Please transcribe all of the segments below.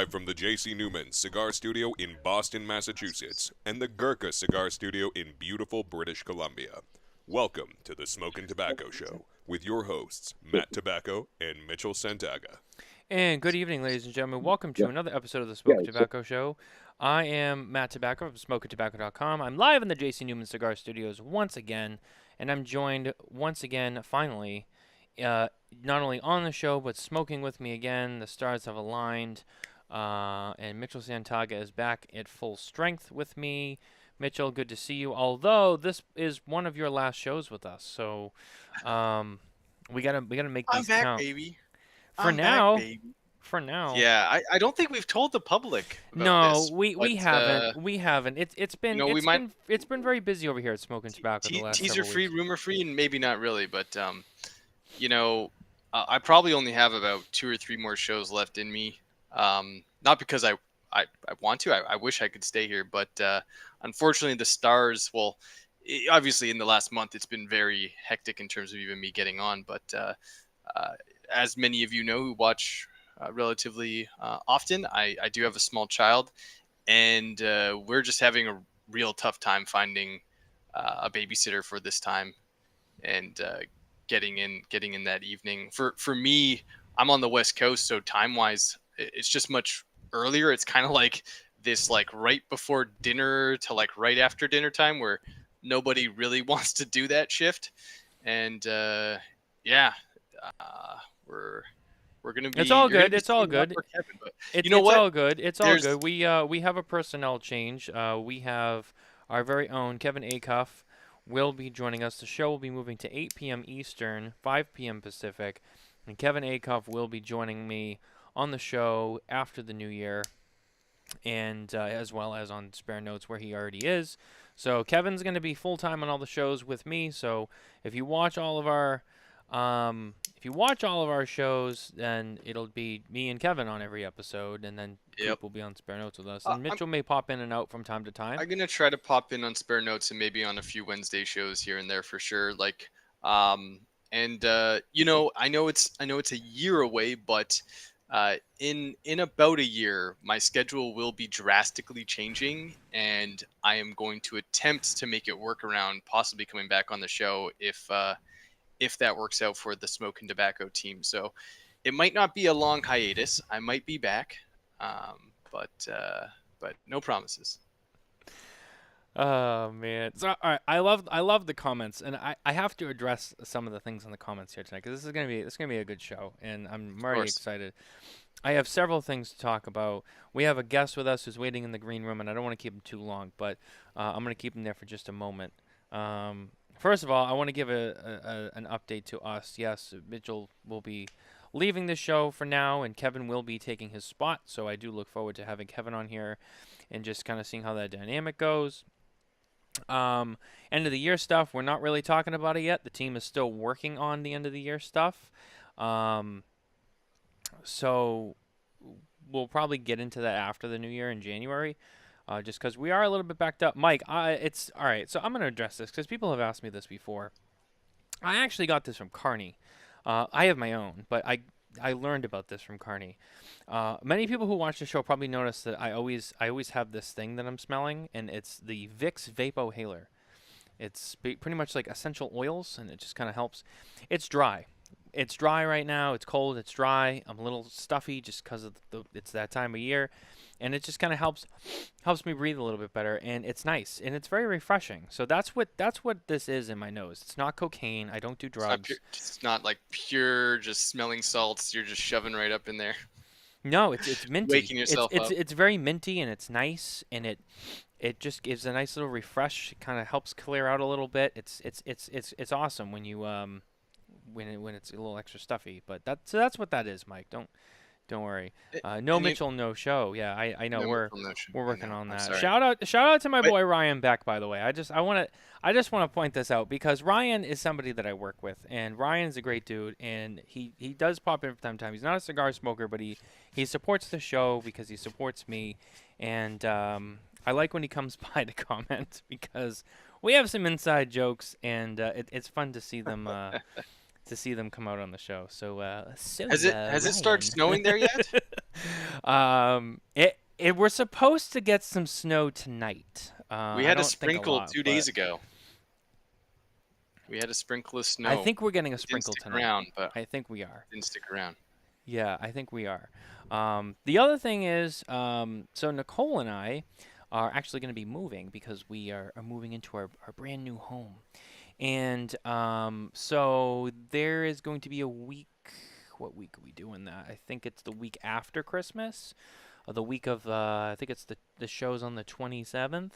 Live from the J.C. Newman Cigar Studio in Boston, Massachusetts, and the Gurkha Cigar Studio in beautiful British Columbia. Welcome to the Smokin Tabacco Show with your hosts, Matt Tobacco and Mitchell Santaga. And good evening, ladies and gentlemen. Welcome to another episode of the Smokin Tabacco Show. I am Matt Tobacco from SmokinTobacco.com. I'm live in the J.C. Newman Cigar Studios once again, and I'm joined once again, finally, not only on the show, but smoking with me again. The stars have aligned, and Mitchell Santaga is back at full strength with me. Mitchell, good to see you. Although this is one of your last shows with us, so we gotta make I'm these back, count. baby. For I'm back, now, baby. for now. Yeah, I don't think we've told the public about No, this. we haven't. We haven't. It's been it's been very busy over here at Smokin Tabacco the last teaser several free, weeks. rumor free, and maybe not really, but I probably only have about 2 or 3 more shows left in me. Not because I want to. I wish I could stay here, but unfortunately, the stars. Well, obviously, in the last month, it's been very hectic in terms of even me getting on. But as many of you know who watch relatively often, I do have a small child, and we're just having a real tough time finding a babysitter for this time, and getting in that evening. For me, I'm on the West Coast, so time wise, it's just much earlier. It's kind of like this, like right before dinner to like right after dinner time, where nobody really wants to do that shift, and we're gonna be. It's all you're gonna good. be It's all seeing a lot good. more Kevin, but It's what? all good. It's all There's good. We have a personnel change. We have our very own Kevin Acuff will be joining us. The show will be moving to 8 p.m. Eastern, 5 p.m. Pacific, and Kevin Acuff will be joining me on the show after the new year, and as well as on Spare Notes where he already is. So Kevin's going to be full time on all the shows with me. So if you watch all of our shows, then it'll be me and Kevin on every episode, and then Coop will be on Spare Notes with us. And Mitchell may pop in and out from time to time. I'm gonna try to pop in on Spare Notes and maybe on a few Wednesday shows here and there for sure. I know it's a year away, but in about a year, my schedule will be drastically changing, and I am going to attempt to make it work around possibly coming back on the show if that works out for the Smokin Tabacco team. So it might not be a long hiatus. I might be back, but no promises. Oh man! So all right, I love the comments, and I have to address some of the things in the comments here tonight because this is gonna be a good show, and I'm already excited. I have several things to talk about. We have a guest with us who's waiting in the green room, and I don't want to keep him too long, but I'm gonna keep him there for just a moment. First of all, I want to give an update to us. Yes, Mitchell will be leaving the show for now, and Kevin will be taking his spot. So I do look forward to having Kevin on here and just kind of seeing how that dynamic goes. End of the year stuff, we're not really talking about it yet. The team is still working on the end of the year stuff. So we'll probably get into that after the new year in January. Just because we are a little bit backed up. Mike, it's all right. So I'm going to address this because people have asked me this before. I actually got this from Carney. I have my own, but I learned about this from Carney. Many people who watch the show probably notice that I always have this thing that I'm smelling, and it's the Vicks Vapohaler. It's pretty much like essential oils, and it just kind of helps. It's dry. It's dry right now. It's cold. It's dry. I'm a little stuffy just because of it's that time of year, and it just kind of helps me breathe a little bit better. And it's nice, and it's very refreshing. So that's what this is in my nose. It's not cocaine. I don't do drugs. It's not like pure just smelling salts. You're just shoving right up in there. No, it's minty. Waking yourself up. It's very minty, and it's nice, and it just gives a nice little refresh. It kind of helps clear out a little bit. It's awesome when you when it's a little extra stuffy. But that's what that is, Mike. Don't worry. No Mitchell, no show. Yeah, I know we're working on that. Shout out to my boy Ryan Beck, by the way. I just want to point this out because Ryan is somebody that I work with, and Ryan's a great dude, and he does pop in from time to time. He's not a cigar smoker, but he supports the show because he supports me, and I like when he comes by to comment because we have some inside jokes, and it's fun to see them to see them come out on the show. So, Has it started Ryan. snowing there yet? We're supposed to get some snow tonight. We I had a don't think sprinkle lot, 2 but days ago. We had a sprinkle of snow. I think we're getting a It didn't sprinkle stick tonight. around, but I think we are. didn't stick around. Yeah, I think we are. The other thing is, so Nicole and I are actually going to be moving because we are moving into our brand new home. And so there is going to be a week. What week are we doing that? I think it's the week after Christmas. Or the week of, I think it's the show's on the 27th.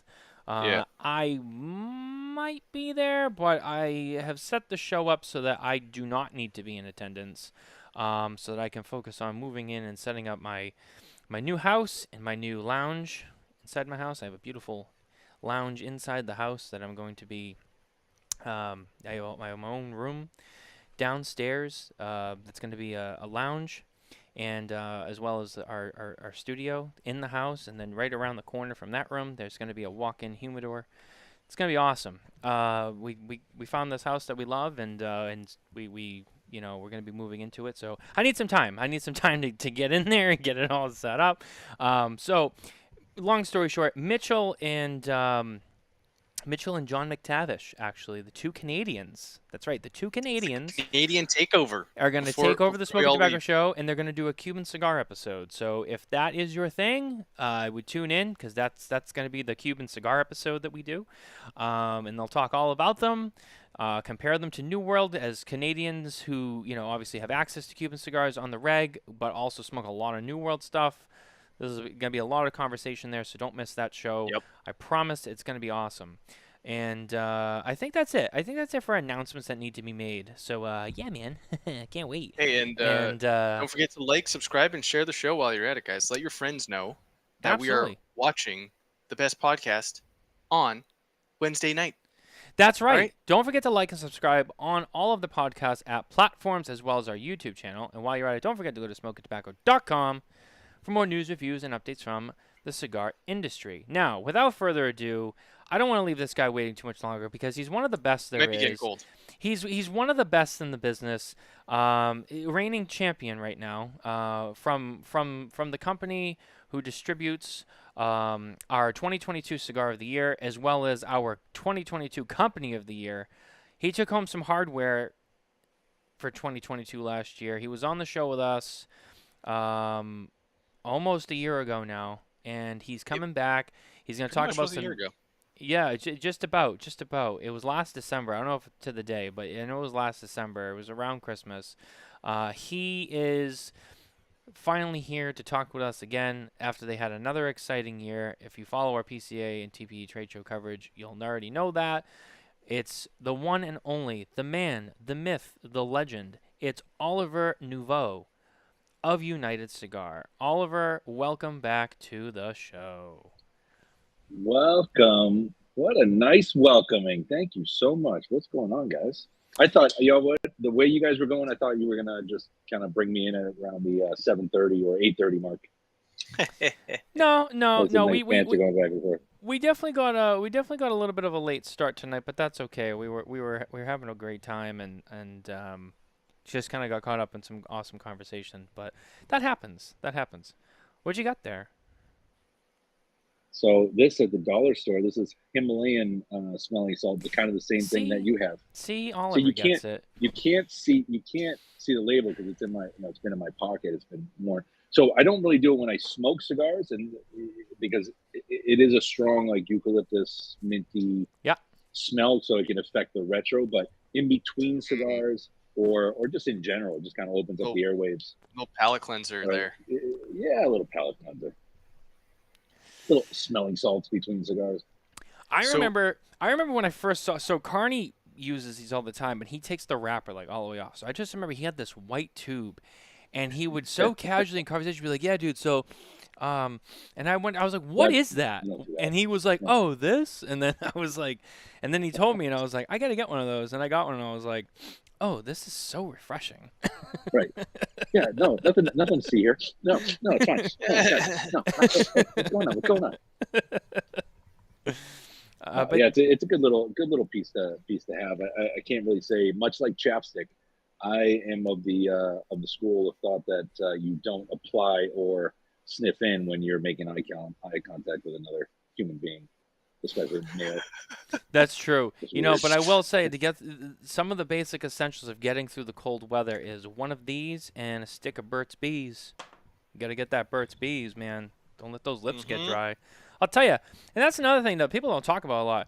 Yeah. I might be there, but I have set the show up so that I do not need to be in attendance. So that I can focus on moving in and setting up my new house and my new lounge inside my house. I have a beautiful lounge inside the house that I'm going to be. I have my own room downstairs. That's going to be a lounge, and as well as our studio in the house. And then right around the corner from that room, there's going to be a walk-in humidor. It's going to be awesome. We found this house that we love, and we we're going to be moving into it. So I need some time. I need some time to get in there and get it all set up. So long story short, Mitchell and John McTavish, actually, the two Canadians. That's right, the two Canadians Canadian takeover are going to before- take over the before we Smokin all Tabacco leave. show, and they're going to do a Cuban cigar episode. So if that is your thing, I would tune in because that's going to be the Cuban cigar episode that we do, and they'll talk all about them, compare them to New World as Canadians who obviously have access to Cuban cigars on the reg, but also smoke a lot of New World stuff. There's going to be a lot of conversation there, so don't miss that show. Yep. I promise it's going to be awesome. And I think that's it. I think that's it for announcements that need to be made. So, yeah, man. Can't wait. Hey, and don't forget to like, subscribe, and share the show while you're at it, guys. Let your friends know that we are Absolutely. watching the best podcast on Wednesday night. That's right. Right. Don't forget to like and subscribe on all of the podcast app platforms as well as our YouTube channel. And while you're at it, don't forget to go to smokintabacco.com for more news, reviews, and updates from the cigar industry. Now, without further ado, I don't want to leave this guy waiting too much longer because he's one of the best there Might be getting is. cold. He's one of the best in the business, reigning champion right now. From the company who distributes our 2022 Cigar of the Year as well as our 2022 Company of the Year. He took home some hardware for 2022 last year. He was on the show with us almost a year ago now, and he's coming back. He's going to talk Pretty much about was a some. year ago. Yeah, just about. It was last December. I don't know if to the day, but I know it was last December. It was around Christmas. He is finally here to talk with us again after they had another exciting year. If you follow our PCA and TPE trade show coverage, you'll already know that. It's the one and only, the man, the myth, the legend. It's Oliver Nivaud of United Cigar. Oliver, welcome back to the show. Welcome. What a nice welcoming. Thank you so much. What's going on, guys? I thought, the way you guys were going, I thought you were going to just kind of bring me in at around the 7:30 or 8:30 mark. No. Fancy going back and forth. We definitely got a little bit of a late start tonight, but that's okay. We were having a great time and just kind of got caught up in some awesome conversation, but that happens. What you got there? So this at the dollar store, this is Himalayan smelling salt, the kind of the same thing that you have. See, Oliver gets it. You can't see the label because it's in my, it's been in my pocket. It's been worn. So I don't really do it when I smoke cigars, and because it is a strong like eucalyptus minty smell, so it can affect the retro. But in between cigars or just in general, it just kind of opens up the airwaves. Little palate cleanser there. Yeah, a little palate cleanser. Little smelling salts between cigars. I remember when I first saw. So Carney uses these all the time, but he takes the wrapper like all the way off. So I just remember he had this white tube, and he would so casually in conversation be like, "Yeah, dude, so." And I was like, "What is that?" And he was like, "Oh, this." And then I was like, and then he told me, and I was like, "I got to get one of those." And I got one, and I was like, "Oh, this is so refreshing." Right. Yeah. No. Nothing to see here. No. It's fine. No. What's going on? But yeah, it's a good little piece to have. I can't really say much like chapstick. I am of the school of thought that you don't apply or sniff in when you're making eye contact with another human being, especially male. That's true. It's You know, weird. but I will say to get some of the basic essentials of getting through the cold weather is one of these and a stick of Burt's Bees. You got to get that Burt's Bees, man. Don't let those lips get dry. I'll tell you, and that's another thing that people don't talk about a lot.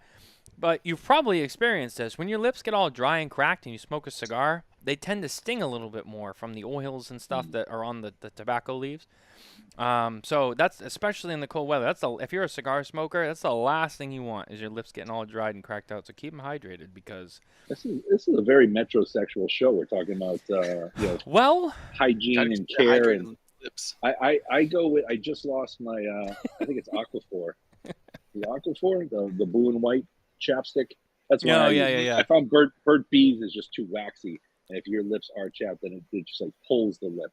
But you've probably experienced this. When your lips get all dry and cracked and you smoke a cigar, they tend to sting a little bit more from the oils and stuff that are on the tobacco leaves. So that's especially in the cold weather. If you're a cigar smoker, that's the last thing you want is your lips getting all dried and cracked out. So keep them hydrated because This is a very metrosexual show. We're talking about well, hygiene and care, and I go with. I just lost my. I think it's Aquaphor. The Aquaphor, the blue and white chapstick. That's why. Yeah. I found Burt Bees is just too waxy, and if your lips are chapped, then it just like pulls the lip.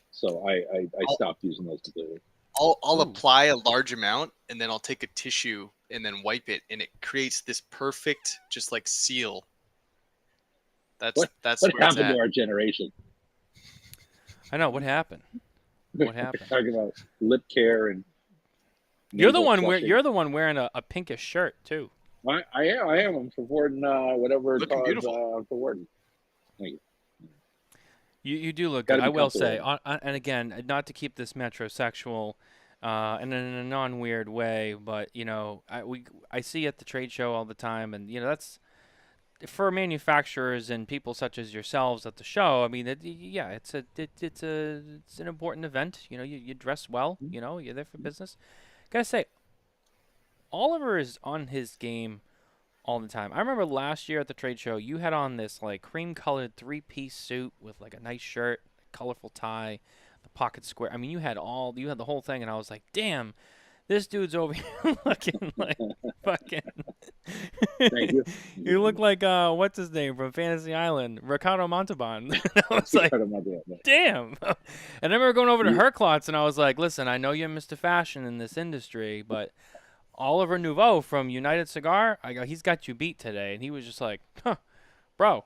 So I stopped using those completely. I'll apply a large amount, and then I'll take a tissue and then wipe it, and it creates this perfect, just like seal. That's What happened to our generation? I know what happened. What happened? Talking about lip care and. You're the one wearing a pinkish shirt too. I am. I'm supporting whatever Looking cause beautiful. I'm supporting. Thank you. You do look Gotta good. I be will say, comfortable. and again, not to keep this metrosexual, and in a non-weird way, but you know, I see at the trade show all the time, and you know that's for manufacturers and people such as yourselves at the show. I mean, it's an important event. You know, you dress well. You know, you're there for business. Gotta say, Oliver is on his game all the time. I remember last year at the trade show, you had on this like cream-colored three-piece suit with like a nice shirt, colorful tie, the pocket square. I mean, you had the whole thing, and I was like, damn, this dude's over here looking like fucking. Thank you. You look like what's his name from Fantasy Island, Ricardo Montalban. I was like, damn. And I remember going over to Herklotz, and I was like, listen, I know you're Mr. Fashion in this industry, but Oliver Nivaud from United Cigar, he's got you beat today. And he was just like, huh, bro.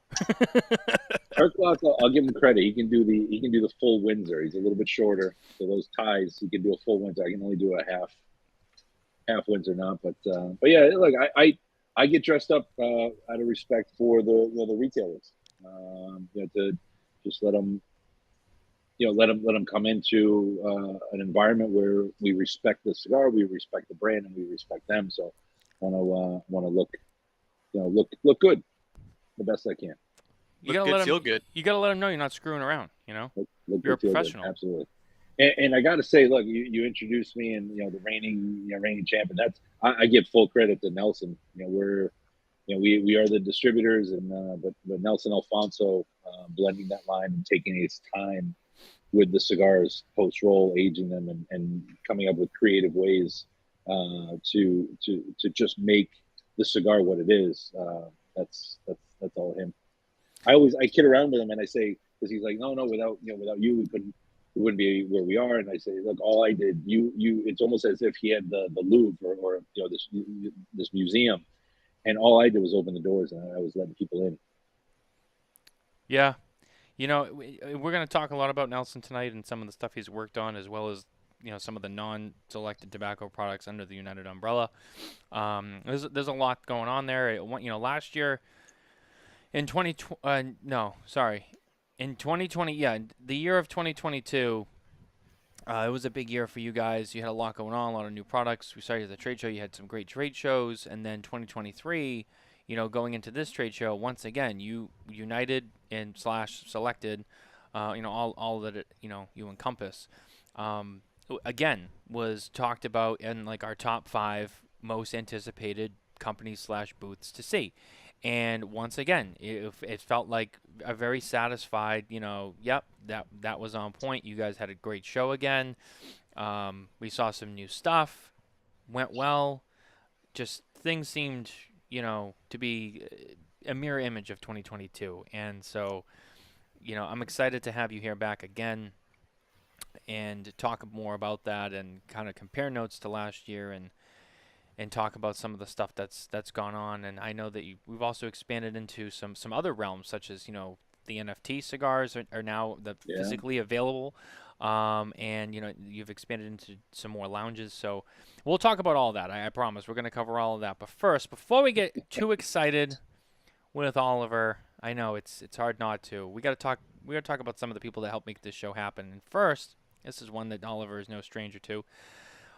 Herklotz, I'll give him credit. He can do the full Windsor. He's a little bit shorter, so those ties he can do a full Windsor. I can only do a half Windsor now, but yeah, look, I get dressed up out of respect for the retailers. To just let them come into an environment where we respect the cigar, we respect the brand, and we respect them. So want to look good, the best I can. You gotta feel good. You gotta let them know you're not screwing around. You know, Look you're a good, professional. Absolutely. And I got to say, look, you introduced me, and the reigning champion. That's I give full credit to Nelson. We are the distributors, and but Nelson Alfonso blending that line and taking his time with the cigars post roll, aging them, and coming up with creative ways to just make the cigar what it is. That's all him. I kid around with him, and I say, because he's like, no, without you, we wouldn't be where we are. And I say, look, all I did, it's almost as if he had the Louvre or this museum, and all I did was open the doors, and I was letting people in. Yeah. You know, we're going to talk a lot about Nelson tonight and some of the stuff he's worked on, as well as some of the non-selected tobacco products under the United umbrella. There's a lot going on there. Last year in 2020, the year of 2022, it was a big year for you guys. You had a lot going on, a lot of new products. We started the trade show. You had some great trade shows, and then 2023. Going into this trade show, once again, you united and /selected, all that you encompass. Again, was talked about in like our top 5 most anticipated companies /booths to see. And once again, it felt like a very satisfied, yep, that was on point. You guys had a great show again. We saw some new stuff, went well. Just things seemed, to be a mirror image of 2022. And so, I'm excited to have you here back again and talk more about that and kind of compare notes to last year and talk about some of the stuff that's gone on. And I know that we've also expanded into some other realms, such as the NFT cigars are now physically available. And you've expanded into some more lounges, so we'll talk about all that. I promise we're going to cover all of that. But first, before we get too excited with Oliver, I know it's hard not to. We got to talk about some of the people that helped make this show happen. And first, this is one that Oliver is no stranger to.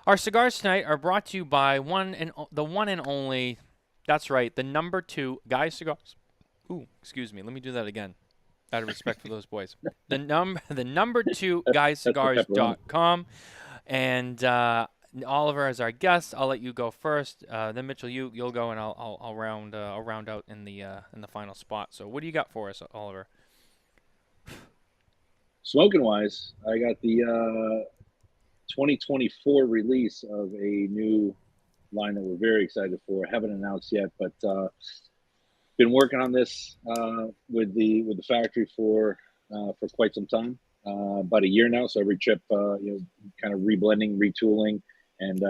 Our cigars tonight are brought to you by the one and only. That's right, the number 2 Guy Cigars. Ooh, excuse me. Let me do that again. Out of respect for those boys. The number 2 GuyCigars.com. And Oliver is our guest. I'll let you go first. Then Mitchell, you'll go, and I'll round out in the final spot. So what do you got for us, Oliver? Smoking wise, I got the 2024 release of a new line that we're very excited for. Haven't announced yet, but been working on this with the factory for quite some time, about a year now. So every trip, kind of reblending, retooling, and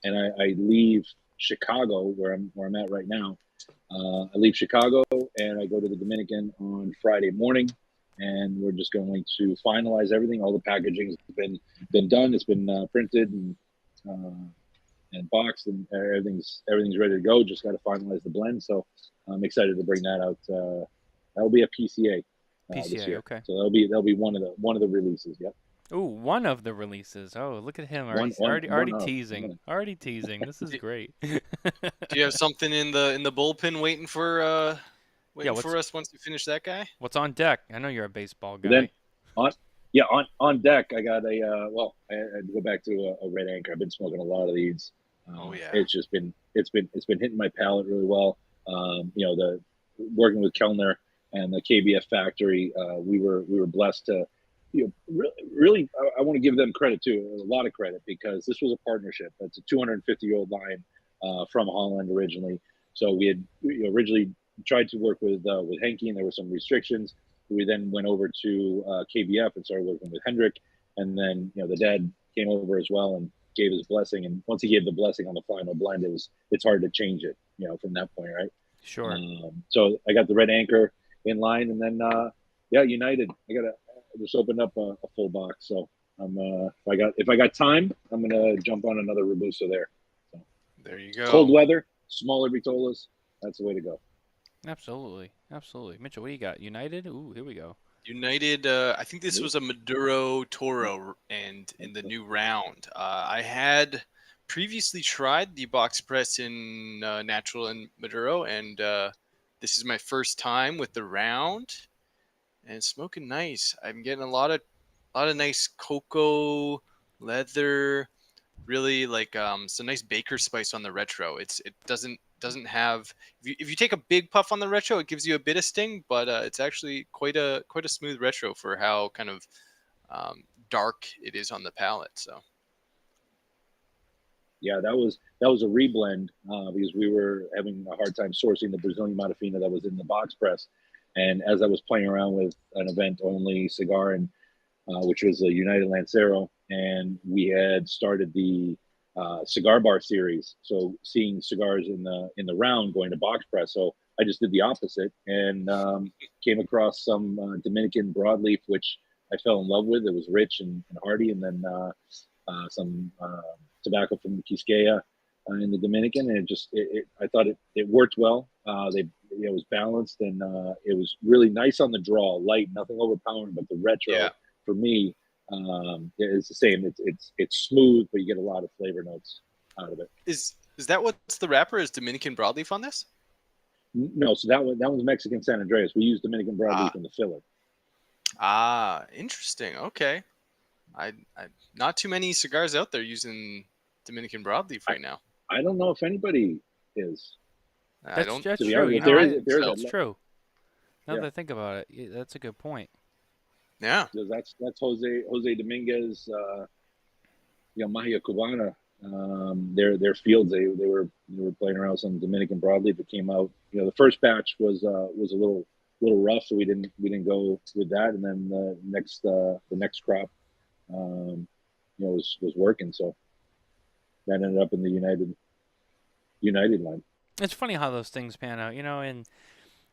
I leave Chicago where I'm at right now. I leave Chicago and I go to the Dominican on Friday morning, and we're just going to finalize everything. All the packaging has been done. It's been printed and boxed, and everything's ready to go. Just got to finalize the blend. So I'm excited to bring that out. That'll be a PCA. This year. Okay. So that'll be one of the releases. Yep. Ooh, one of the releases. Oh, look at him already teasing. Already teasing. This is great. Do you have something in the bullpen waiting for us once you finish that guy? What's on deck? I know you're a baseball guy. Then on deck, I got I had to go back to a Red Anchor. I've been smoking a lot of these. It's been hitting my palate really well. The working with Kellner and the KBF factory, we were blessed to, really, I want to give them credit too, a lot of credit, because this was a partnership. It's a 250-year-old line from Holland originally. So we had originally tried to work with Henke, and there were some restrictions. We then went over to KBF and started working with Hendrik, and then the dad came over as well and gave his blessing. And once he gave the blessing on the final blend, it's hard to change it, from that point, right? Sure. So I got the Red Anchor in line, and then United. I just opened up a full box. So if I got time, I'm gonna jump on another Robusto there. So, there you go. Cold weather, smaller Vitolas. That's the way to go. Absolutely. Mitchell, what do you got? United? Ooh, here we go. United, I think this was a Maduro Toro, and in the new round. I had previously tried the box press in Natural and Maduro, and this is my first time with the round, and it's smoking nice. I'm getting a lot of nice cocoa, leather, really like some nice baker spice on the retro. It doesn't have, if you take a big puff on the retro, it gives you a bit of sting, but it's actually quite a smooth retro for how kind of dark it is on the palate. So yeah, that was a reblend because we were having a hard time sourcing the Brazilian Matafina that was in the box press. And as I was playing around with an event only cigar, and which was a United Lancero, and we had started the cigar bar series. So seeing cigars in the round going to box press. So I just did the opposite and came across some Dominican broadleaf, which I fell in love with. It was rich and hearty, and then some tobacco from Quisqueya in the Dominican, and I thought it worked well. It was balanced, and it was really nice on the draw, light, nothing overpowering. But the retro for me is the same. It's smooth, but you get a lot of flavor notes out of it. Is that what's the wrapper? Is Dominican broadleaf on this? No, so that was Mexican San Andreas. We used Dominican broadleaf in the filler. Ah, interesting. Okay, I not too many cigars out there using Dominican broadleaf right now. I don't know if anybody is. That's true. That's true. Now that I think about it, that's a good point. Yeah, that's Jose Dominguez, Magia Cubana. Their fields they were playing around with some Dominican broadleaf that came out. The first batch was a little rough, so we didn't go with that. And then the next crop, was working. So that ended up in the United line. It's funny how those things pan out, and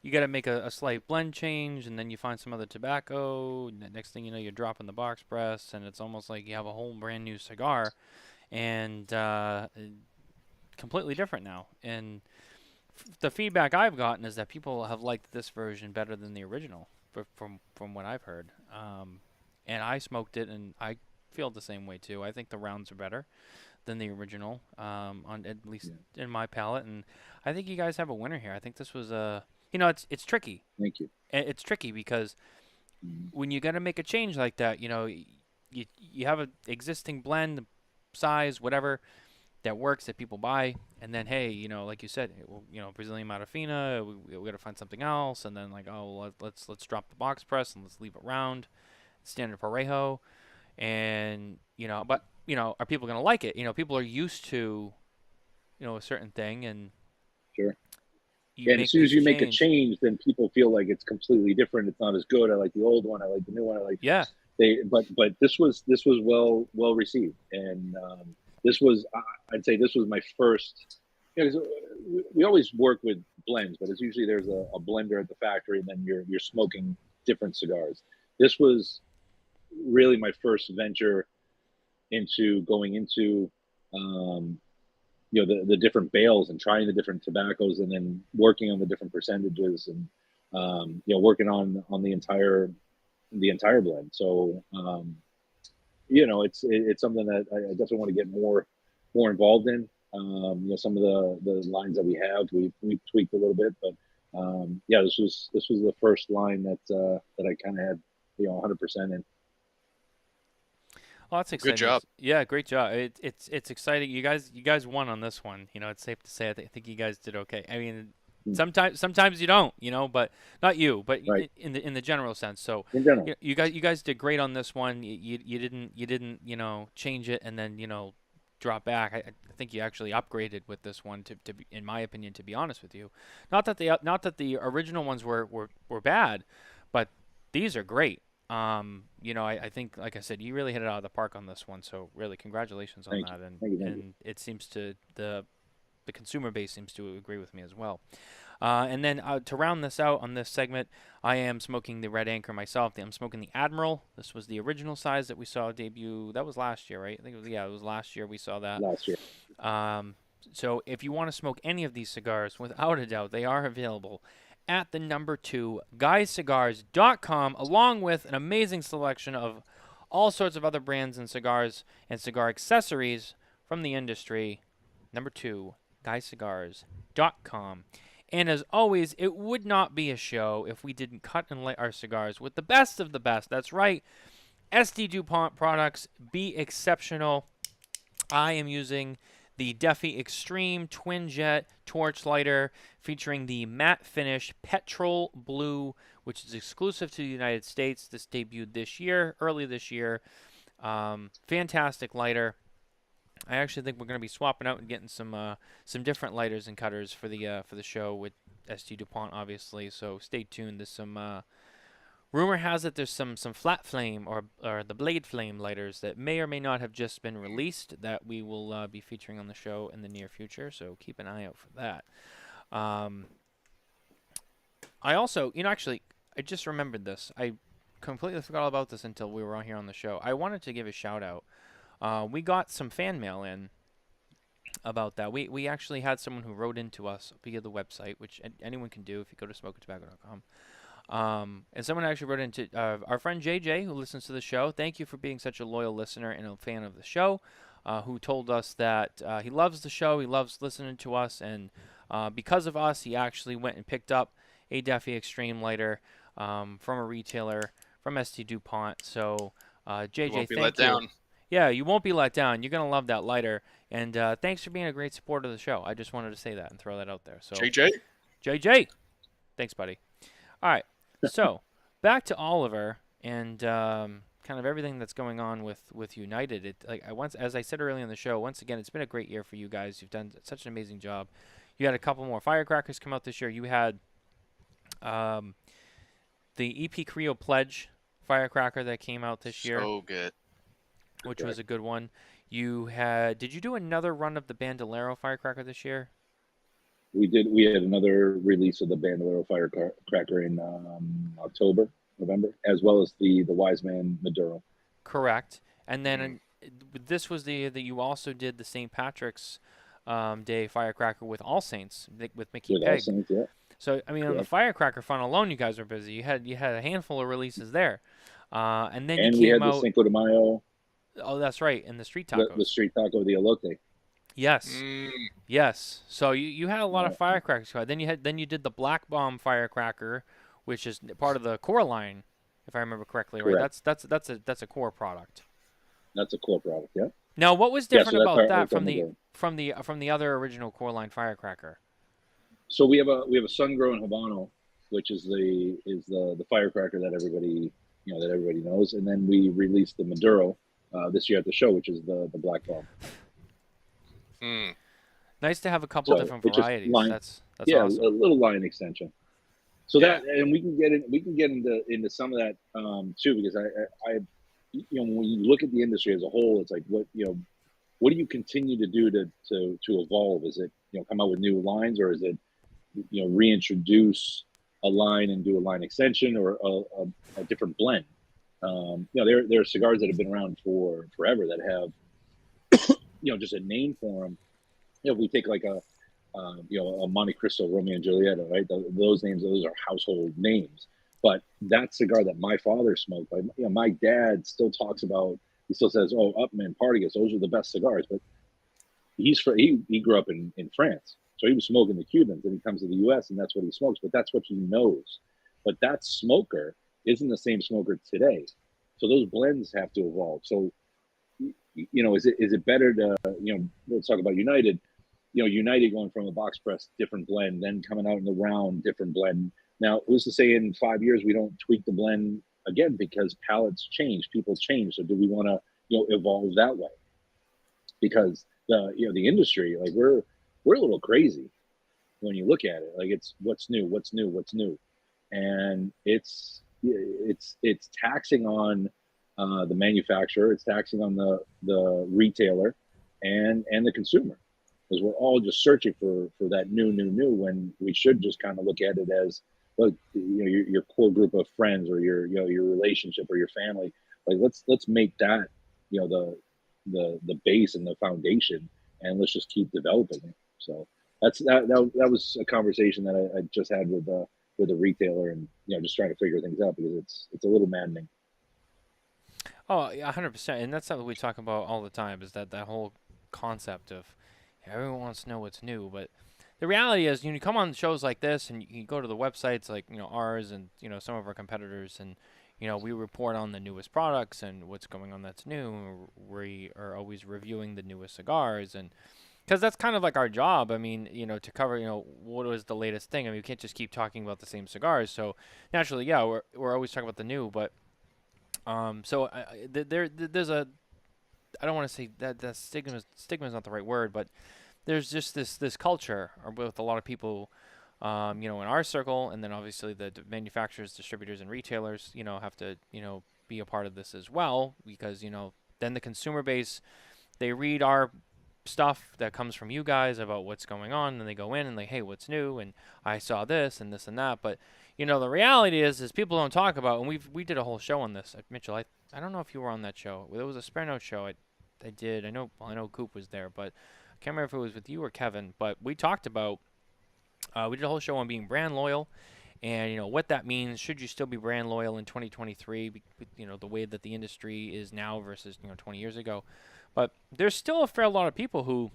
you got to make a slight blend change, and then you find some other tobacco. And the next thing you know, you're dropping the box press, and it's almost like you have a whole brand new cigar, and completely different now. And the feedback I've gotten is that people have liked this version better than the original, from what I've heard. And I smoked it, and I feel the same way too. I think the rounds are better than the original, on at least in my palate. And I think you guys have a winner here. I think this was it's tricky. Thank you. It's tricky because when you got to make a change like that, you have an existing blend, size, whatever that works that people buy, and then hey, like you said, Brazilian Matafina, we got to find something else, and then like, oh, let's drop the box press and let's leave it round, standard Parejo, and but are people gonna like it? People are used to a certain thing, and sure. And as soon as you make a change, then people feel like it's completely different. It's not as good. I like the old one. I like the new one. I like but this was well received, and I'd say this was my first. We always work with blends, but it's usually there's a blender at the factory, and then you're smoking different cigars. This was really my first venture into going into the different bales and trying the different tobaccos, and then working on the different percentages, and working on the entire blend. So it's something that I definitely want to get more involved in. Some of the lines that we have, we tweaked a little bit, but this was the first line that I kind of had 100% in. Well, that's exciting. Good job. Yeah, great job. It's exciting. You guys won on this one. It's safe to say I think you guys did okay. I mean, sometimes you don't, but not you, but right. in the general sense. So in general, you guys did great on this one. You didn't change it and then drop back. I think you actually upgraded with this one to be, in my opinion, to be honest with you. Not that the original ones were bad, but these are great. I think, like I said, you really hit it out of the park on this one. So really, congratulations on that. And it seems to the consumer base seems to agree with me as well. And then to round this out on this segment, I am smoking the Red Anchor myself. I'm smoking the Admiral. This was the original size that we saw debut. That was last year, right? I think it was last year we saw that. Last year. So if you want to smoke any of these cigars, without a doubt, they are available at the number 2 guyscigars.com, along with an amazing selection of all sorts of other brands and cigars and cigar accessories from the industry. Number 2 guyscigars.com. And as always, it would not be a show if we didn't cut and light our cigars with the best of the best. That's right, SD Dupont products. Be exceptional. I am using the Defi Extreme Twin Jet Torch Lighter featuring the matte finish Petrol Blue, which is exclusive to the United States. This debuted early this year. Fantastic lighter. I actually think we're going to be swapping out and getting some different lighters and cutters for the show with SD Dupont, obviously. So stay tuned. There's some rumor has it there's some flat flame or the blade flame lighters that may or may not have just been released that we will be featuring on the show in the near future. So keep an eye out for that. I also, actually, I just remembered this. I completely forgot all about this until we were on here on the show. I wanted to give a shout out. We got some fan mail in about that. We actually had someone who wrote into us via the website, which anyone can do if you go to smokintabacco.com. And someone actually wrote into our friend JJ, who listens to the show. Thank you for being such a loyal listener and a fan of the show, who told us that he loves the show, he loves listening to us, and because of us, he actually went and picked up a Defi Extreme lighter from a retailer from SD Dupont. So JJ, won't be thank let you. down. Yeah, you won't be let down. You're going to love that lighter. And thanks for being a great supporter of the show. I just wanted to say that and throw that out there. So JJ. Thanks, buddy. All right. So back to Oliver and kind of everything that's going on with United. As I said earlier in the show, once again, it's been a great year for you guys. You've done such an amazing job. You had a couple more firecrackers come out this year. You had the EP Creo Pledge firecracker that came out this year. So good. Which was a good one. Did you do another run of the Bandolero firecracker this year? We had another release of the Bandolero Firecracker in November, as well as the Wise Man Maduro. Correct. And then this was the year that you also did the St. Patrick's Day firecracker with All Saints with Mickey With Peg. All Saints, yeah. So I mean, on the Correct. firecracker front alone, you guys were busy. You had a handful of releases there, and then And you we came had the out. Cinco de Mayo, Oh, that's right, in the street the tacos. street taco, the elote. Yes, Mm, yes. So you had a lot of Yeah. firecrackers. Then you did the Black Bomb firecracker, which is part of the core line, if I remember correctly. Right? Correct. That's a core product. That's a core product, yeah. Now, what was Yeah, different so that's about that that's our Maduro. from the other original core line firecracker? So we have a sun grown Habano, which is the firecracker that everybody knows, and then we released the Maduro this year at the show, which is the Black Bomb. mm. Nice to have a couple So different it's just varieties. line- That's Yeah, awesome. a little line extension. So Yeah. that, and we can get into some of that too, because I when you look at the industry as a whole, it's like what do you continue to do to evolve? Is it come out with new lines, or is it reintroduce a line and do a line extension, or a different blend? There are cigars that have been around for forever that have just a name for them. If we take like a Monte Cristo, Romeo and Juliet, right? Those names, those are household names. But that cigar that my father smoked, my dad still talks about. He still says, "Oh, Upman, Partagas, those are the best cigars." But he grew up in France, so he was smoking the Cubans, and he comes to the U.S. and that's what he smokes. But that's what he knows. But that smoker isn't the same smoker today. So those blends have to evolve. So is it better to let's talk about United. United going from a box press, different blend, then coming out in the round, different blend. Now, who's to say in 5 years we don't tweak the blend again, because palates change, people change. So do we want to evolve that way? Because the industry, like we're a little crazy when you look at it. Like it's what's new, and it's taxing on the manufacturer, it's taxing on the retailer, and the consumer. Because we're all just searching for that new, when we should just kind of look at it as, look, your core group of friends, or your relationship, or your family. Like let's make that the base and the foundation, and let's just keep developing it. So that was a conversation that I just had with a retailer, and just trying to figure things out, because it's a little maddening. Oh, yeah, 100%. And that's something we talk about all the time, is that whole concept of everyone wants to know what's new. But the reality is, you come on shows like this, and you go to the websites like ours, and some of our competitors, and we report on the newest products and what's going on that's new. We are always reviewing the newest cigars, and because that's kind of like our job. I mean, to cover what was the latest thing. I mean, we can't just keep talking about the same cigars. So naturally, yeah, we're always talking about the new, but so there's a, I don't want to say that stigma is not the right word, but there's just this culture with a lot of people, in our circle, and then obviously the manufacturers, distributors, and retailers, have to be a part of this as well, because then the consumer base, they read our stuff that comes from you guys about what's going on, and they go in and hey, what's new, and I saw this and this and that. But the reality is people don't talk about, and we did a whole show on this. Mitchell, I don't know if you were on that show. There was a Spare Note show I did. I know Coop was there, but I can't remember if it was with you or Kevin. But we talked about, we did a whole show on being brand loyal, and what that means. Should you still be brand loyal in 2023? The way that the industry is now versus 20 years ago. But there's still a fair lot of people who,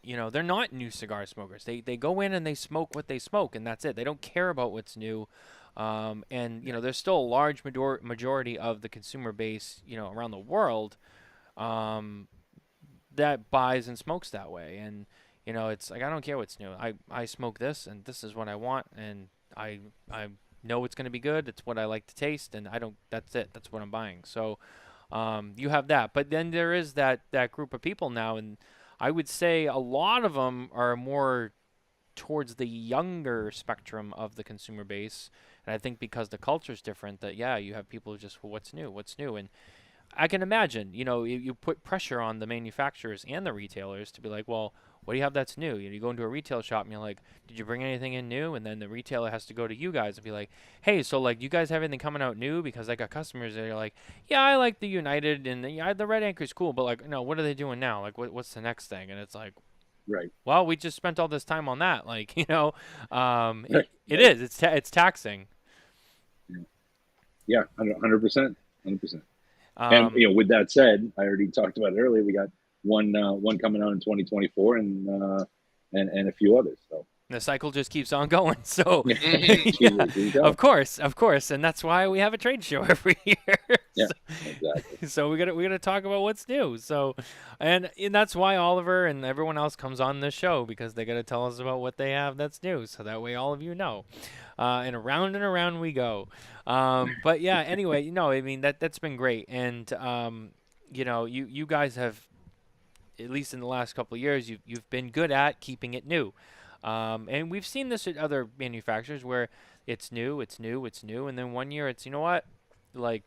they're not new cigar smokers. They go in and they smoke what they smoke, and that's it. They don't care about what's new. And there's still a large majority of the consumer base, around the world, that buys and smokes that way. And it's like, I don't care what's new. I smoke this, and this is what I want, and I know it's going to be good. It's what I like to taste, and that's it. That's what I'm buying. So you have that. But then there is that group of people now, and I would say a lot of them are more towards the younger spectrum of the consumer base. And I think because the culture is different, that you have people who just, well, what's new, and I can imagine, you put pressure on the manufacturers and the retailers to be like, well, what do you have that's new? You go into a retail shop and you're like, did you bring anything in new? And then the retailer has to go to you guys and be like, hey, so like, you guys have anything coming out new? Because I got customers that are like, yeah, I like the United and the Red Anchor is cool, but like, no, what are they doing now? Like, what's the next thing? And it's like, Right. well, we just spent all this time on that. Like, Right. it is. It's taxing. Yeah, 100%. 100%. Um, And with that said, I already talked about it earlier. We got one coming out in 2024, and a few others. So the cycle just keeps on going. So, Mhm. of course, and that's why we have a trade show every year. Yeah, So, exactly. so we gotta talk about what's new. So, and that's why Oliver and everyone else comes on this show, because they gotta tell us about what they have that's new, so that way all of you know. And around we go. But yeah, anyway, I mean that's been great, and you guys have, at least in the last couple of years, you've been good at keeping it new. And we've seen this at other manufacturers where it's new, and then one year it's, you know what, like,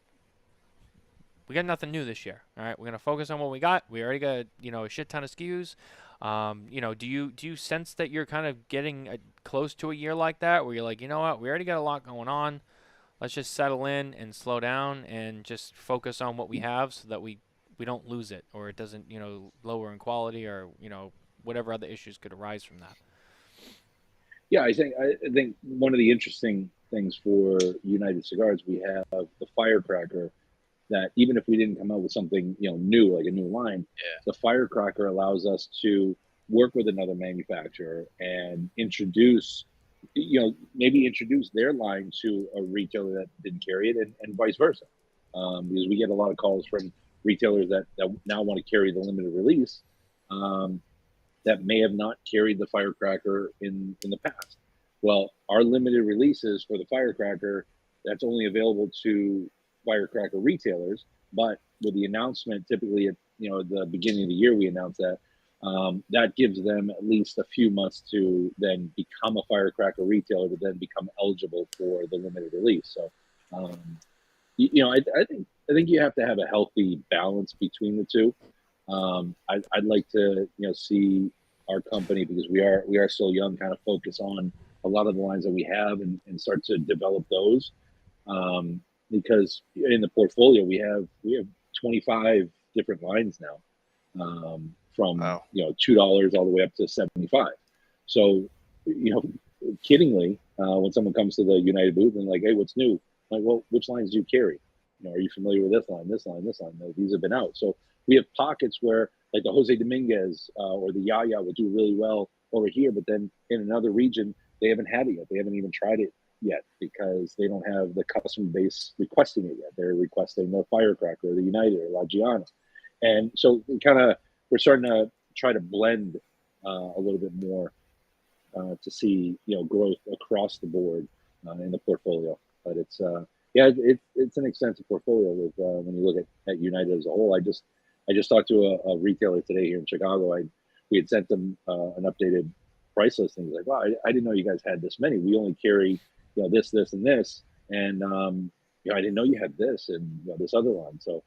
we got nothing new this year. All right, we're gonna focus on what we got. We already got a shit ton of SKUs. Do you sense that you're kind of getting close to a year like that, where you're like, you know what, we already got a lot going on. Let's just settle in and slow down and just focus on what we have, so that we don't lose it, or it doesn't lower in quality, or whatever other issues could arise from that. Yeah, I think one of the interesting things for United Cigars, we have the Firecracker. That even if we didn't come out with something new, like a new line, the Firecracker allows us to work with another manufacturer and maybe introduce their line to a retailer that didn't carry it, and vice versa. Because we get a lot of calls from retailers that now want to carry the limited release, that may have not carried the Firecracker in the past. Well, our limited releases for the Firecracker, that's only available to Firecracker retailers, but with the announcement, typically at the beginning of the year, we announce that that gives them at least a few months to then become a Firecracker retailer, to then become eligible for the limited release. So, I think you have to have a healthy balance between the two. I'd like to see our company, because we are still young, kind of focus on a lot of the lines that we have, and start to develop those. Because in the portfolio we have 25 different lines now, from Wow. $2 all the way up to 75. So kiddingly, when someone comes to the United booth and like, hey, what's new? I'm like, well, which lines do you carry? Are you familiar with this line, this line, this line? No, these have been out. So we have pockets where, like, the Jose Dominguez or the Yaya will do really well over here, but then in another region they haven't had it yet. They haven't even tried it yet, because they don't have the customer base requesting it yet. They're requesting the Firecracker or the United or La Giana. And so we're starting to try to blend a little bit more, to see growth across the board in the portfolio. But it's an extensive portfolio with when you look at United as a whole. I just talked to a retailer today here in Chicago. We had sent them an updated price list, and he's like, wow, I didn't know you guys had this many. We only carry this, and this, and I didn't know you had this and this other line. So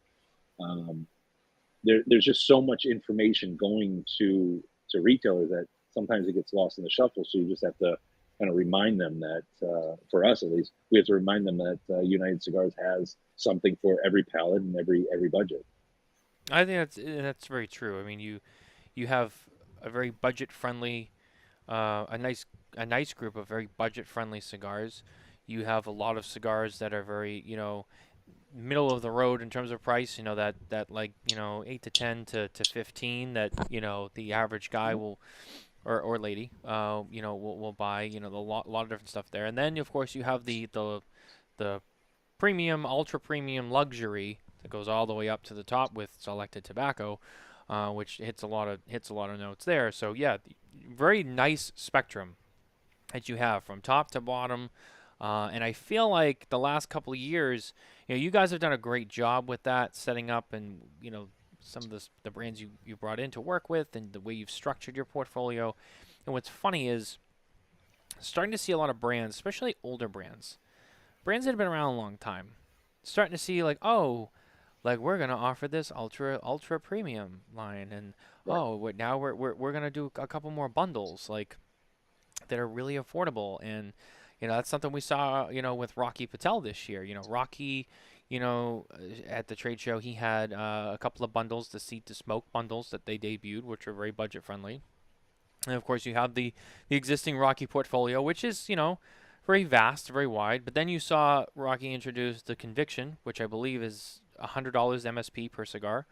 there's just so much information going to retailers that sometimes it gets lost in the shuffle. So you just have to kind of remind them that, for us at least, we have to remind them that United Cigars has something for every palate and every budget. I think that's very true. I mean, you have a very budget friendly, a nice group of very budget friendly cigars. You have a lot of cigars that are very middle of the road in terms of price. That like 8 to 10 to 15 that the average guy will, or lady will buy. A lot of different stuff there. And then of course you have the premium, ultra premium luxury that goes all the way up to the top with selected tobacco, which hits a lot of notes there. So yeah, very nice spectrum that you have from top to bottom. And I feel like the last couple of years, you guys have done a great job with that, setting up, and some of the brands you brought in to work with, and the way you've structured your portfolio. And what's funny is starting to see a lot of brands, especially older brands that have been around a long time, starting to see like, oh, like we're gonna offer this ultra premium line, and Right. now we're gonna do a couple more bundles like that are really affordable. And that's something we saw with Rocky Patel this year. Rocky, at the trade show he had a couple of bundles, the Seat to Smoke bundles that they debuted, which are very budget friendly. And of course you have the existing Rocky portfolio, which is very vast, very wide. But then you saw Rocky introduce the Conviction, which I believe is $100 MSP per cigar,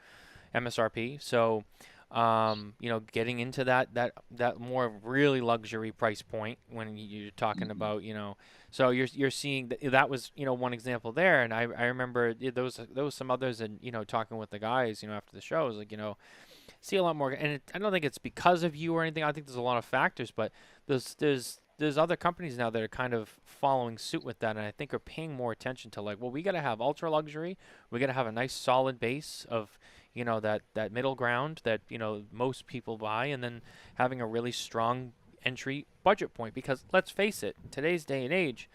MSRP. So, getting into that more really luxury price point when you're talking about, so you're seeing that was one example there. And I remember there was some others, and talking with the guys after the show, it was like see a lot more. And I don't think it's because of you or anything. I think there's a lot of factors, but there's other companies now that are kind of following suit with that, and I think are paying more attention to, like, well, we got to have ultra luxury, we got to have a nice solid base of that middle ground that most people buy, and then having a really strong entry budget point. Because let's face it, in today's day and age,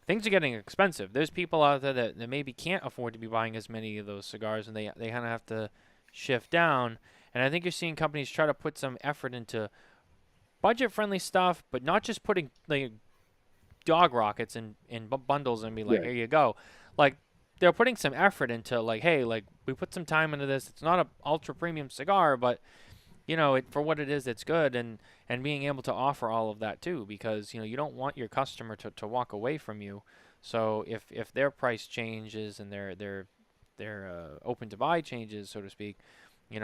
things are getting expensive. There's people out there that maybe can't afford to be buying as many of those cigars, and they kind of have to shift down. And I think you're seeing companies try to put some effort into budget-friendly stuff, but not just putting like dog rockets in bundles and be like, Yeah. here you go. Like, they're putting some effort into, like, hey, like, we put some time into this. It's not a ultra premium cigar, but for what it is, it's good. And being able to offer all of that too, because you don't want your customer to walk away from you. So if their price changes and their open to buy changes, so to speak, you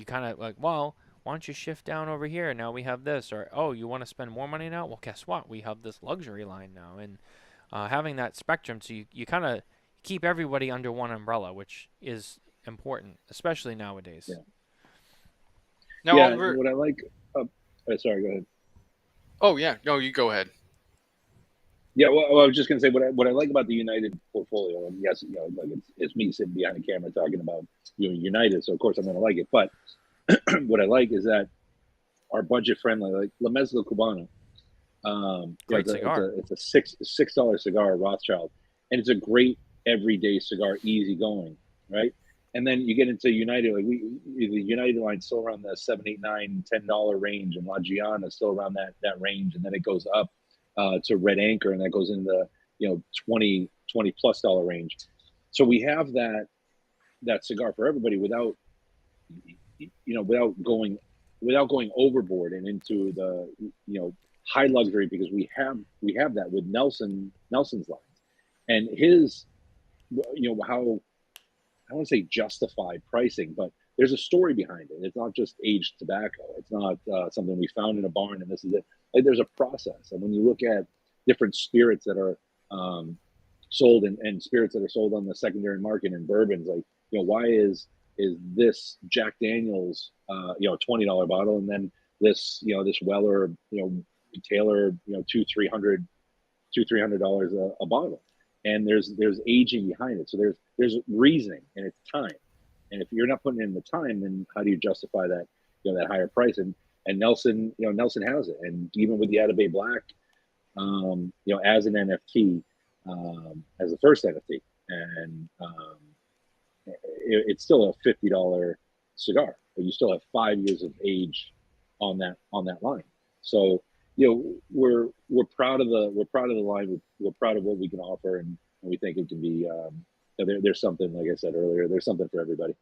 kind of like, well, why don't you shift down over here? Now we have this. Or, oh, you want to spend more money now? Well, guess what? We have this luxury line now. And having that spectrum, so you kind of keep everybody under one umbrella, which is important, especially nowadays. Yeah. Now, Yeah. Oliver. What I like. Sorry. Go ahead. Oh yeah, no, you go ahead. Yeah, well, I was just gonna say what I like about the United portfolio, and yes, like it's me sitting behind the camera talking about United, so of course I'm gonna like it. But what I like is that our budget friendly, like La Mezcla Cubana, Great cigar. it's a $6 cigar, Rothschild, and it's a great everyday cigar, easy going, right? And then you get into United, like the United line still around the $7, $8, $9, $10 range, and La Giana is still around that range, and then it goes up to Red Anchor, and that goes in the $20 plus range. So we have that cigar for everybody without without going overboard and into the high luxury, because we have that with Nelson's lines and his how, I don't want to say justified pricing, but there's a story behind it. It's not just aged tobacco. It's not something we found in a barn and this is it. Like, there's a process. And when you look at different spirits that are sold and spirits that are sold on the secondary market and bourbons, like, why is this Jack Daniel's $20 bottle, and then this this Weller Taylor $200-300 a bottle? And there's aging behind it. So there's reasoning, and it's time. And if you're not putting in the time, then how do you justify that that higher price? And Nelson has it. And even with the Atabey Black, as an NFT, as the first NFT, and it's still a $50 cigar, but you still have 5 years of age on that line. So we're proud of the line. We're proud of what we can offer, and we think it can be. There's something, like I said earlier, there's something for everybody.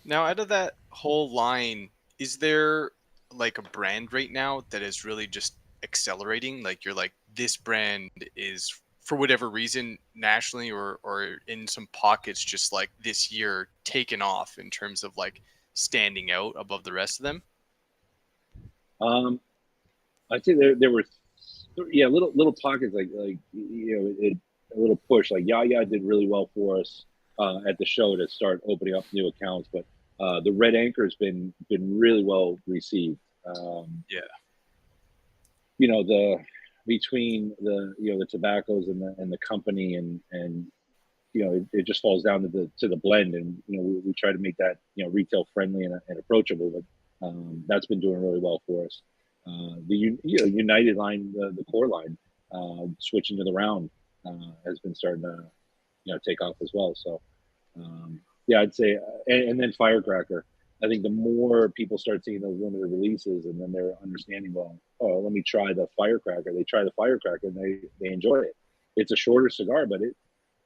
Now, out of that whole line, is there like a brand right now that is really just accelerating? Like, you're like, this brand is, for whatever reason, nationally or in some pockets, just like this year taken off in terms of like standing out above the rest of them? I'd say there were little pockets, like a little push. Like Yaya did really well for us at the show to start opening up new accounts, but the Red Anchor has been really well received. Between the tobaccos and the company, and it just falls down to the blend, and we try to make that retail friendly and approachable, but that's been doing really well for us. The United line, the core line, switching to the round has been starting to take off as well. So Yeah, I'd say, and then Firecracker. I think the more people start seeing those limited releases, and then they're understanding, well, oh, let me try the Firecracker. They try the Firecracker, and they enjoy it. It's a shorter cigar, but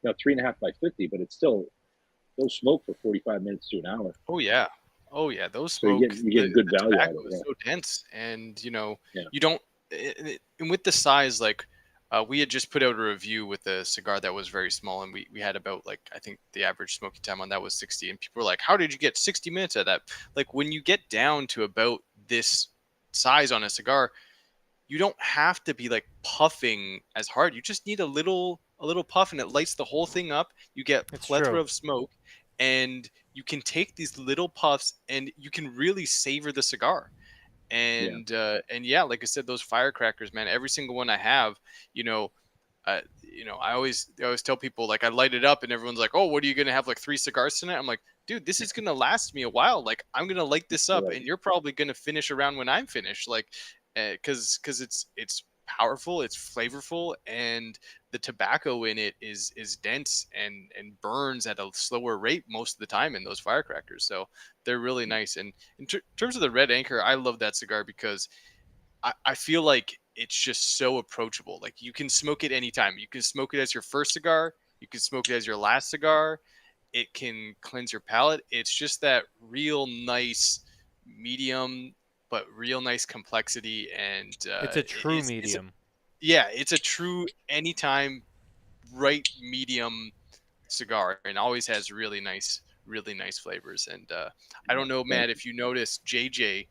3.5 by 50, but it's still they'll smoke for 45 minutes to an hour. Oh yeah. Oh yeah, those So smoke. you get good the value out of tobacco it. is so dense, and Yeah. you don't. And with the size, like we had just put out a review with a cigar that was very small, and we had about, like, I think the average smoking time on that was 60, and people were like, "How did you get 60 minutes at that?" Like, when you get down to about this size on a cigar, you don't have to be like puffing as hard. You just need a little puff, and it lights the whole thing up. You get It's plethora true. of smoke, and you can take these little puffs, and you can really savor the cigar. Yeah. And yeah, like I said, those firecrackers, man, every single one I have, I always tell people, like, I light it up, and everyone's like, "Oh, what are you gonna have, like 3 cigars tonight?" I'm like, dude, this is gonna last me a while. Like, I'm gonna light this up, Right. and you're probably gonna finish around when I'm finished. Like, because it's powerful, it's flavorful, and the tobacco in it is dense and burns at a slower rate most of the time in those firecrackers. So they're really nice. And in terms of the Red Anchor, I love that cigar because I feel like it's just so approachable. Like, you can smoke it anytime. You can smoke it as your first cigar. You can smoke it as your last cigar. It can cleanse your palate. It's just that real nice medium, but real nice complexity. And It's a true medium. it's a true anytime right medium cigar, and always has really nice flavors. And I don't know, Matt, if you noticed JJ,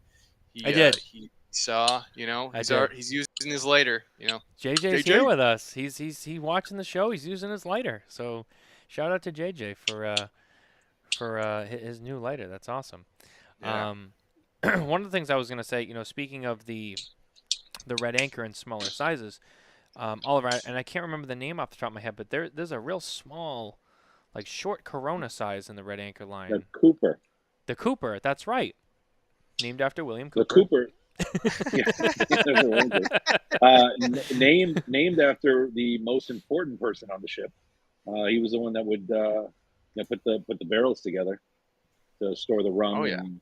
I did. he saw, I did. he's using his lighter, JJ's here JJ. with us. He's watching the show. He's using his lighter. So, shout out to JJ for his new lighter. That's awesome. Yeah. One of the things I was gonna say, speaking of the Red Anchor in smaller sizes, Oliver, and I can't remember the name off the top of my head, but there's a real small, like, short Corona size in the Red Anchor The line. Cooper. The Cooper. That's right. Named after William The Cooper. Cooper. Named after the most important person on the ship. He was the one that would put the barrels together to store the rum Oh yeah. and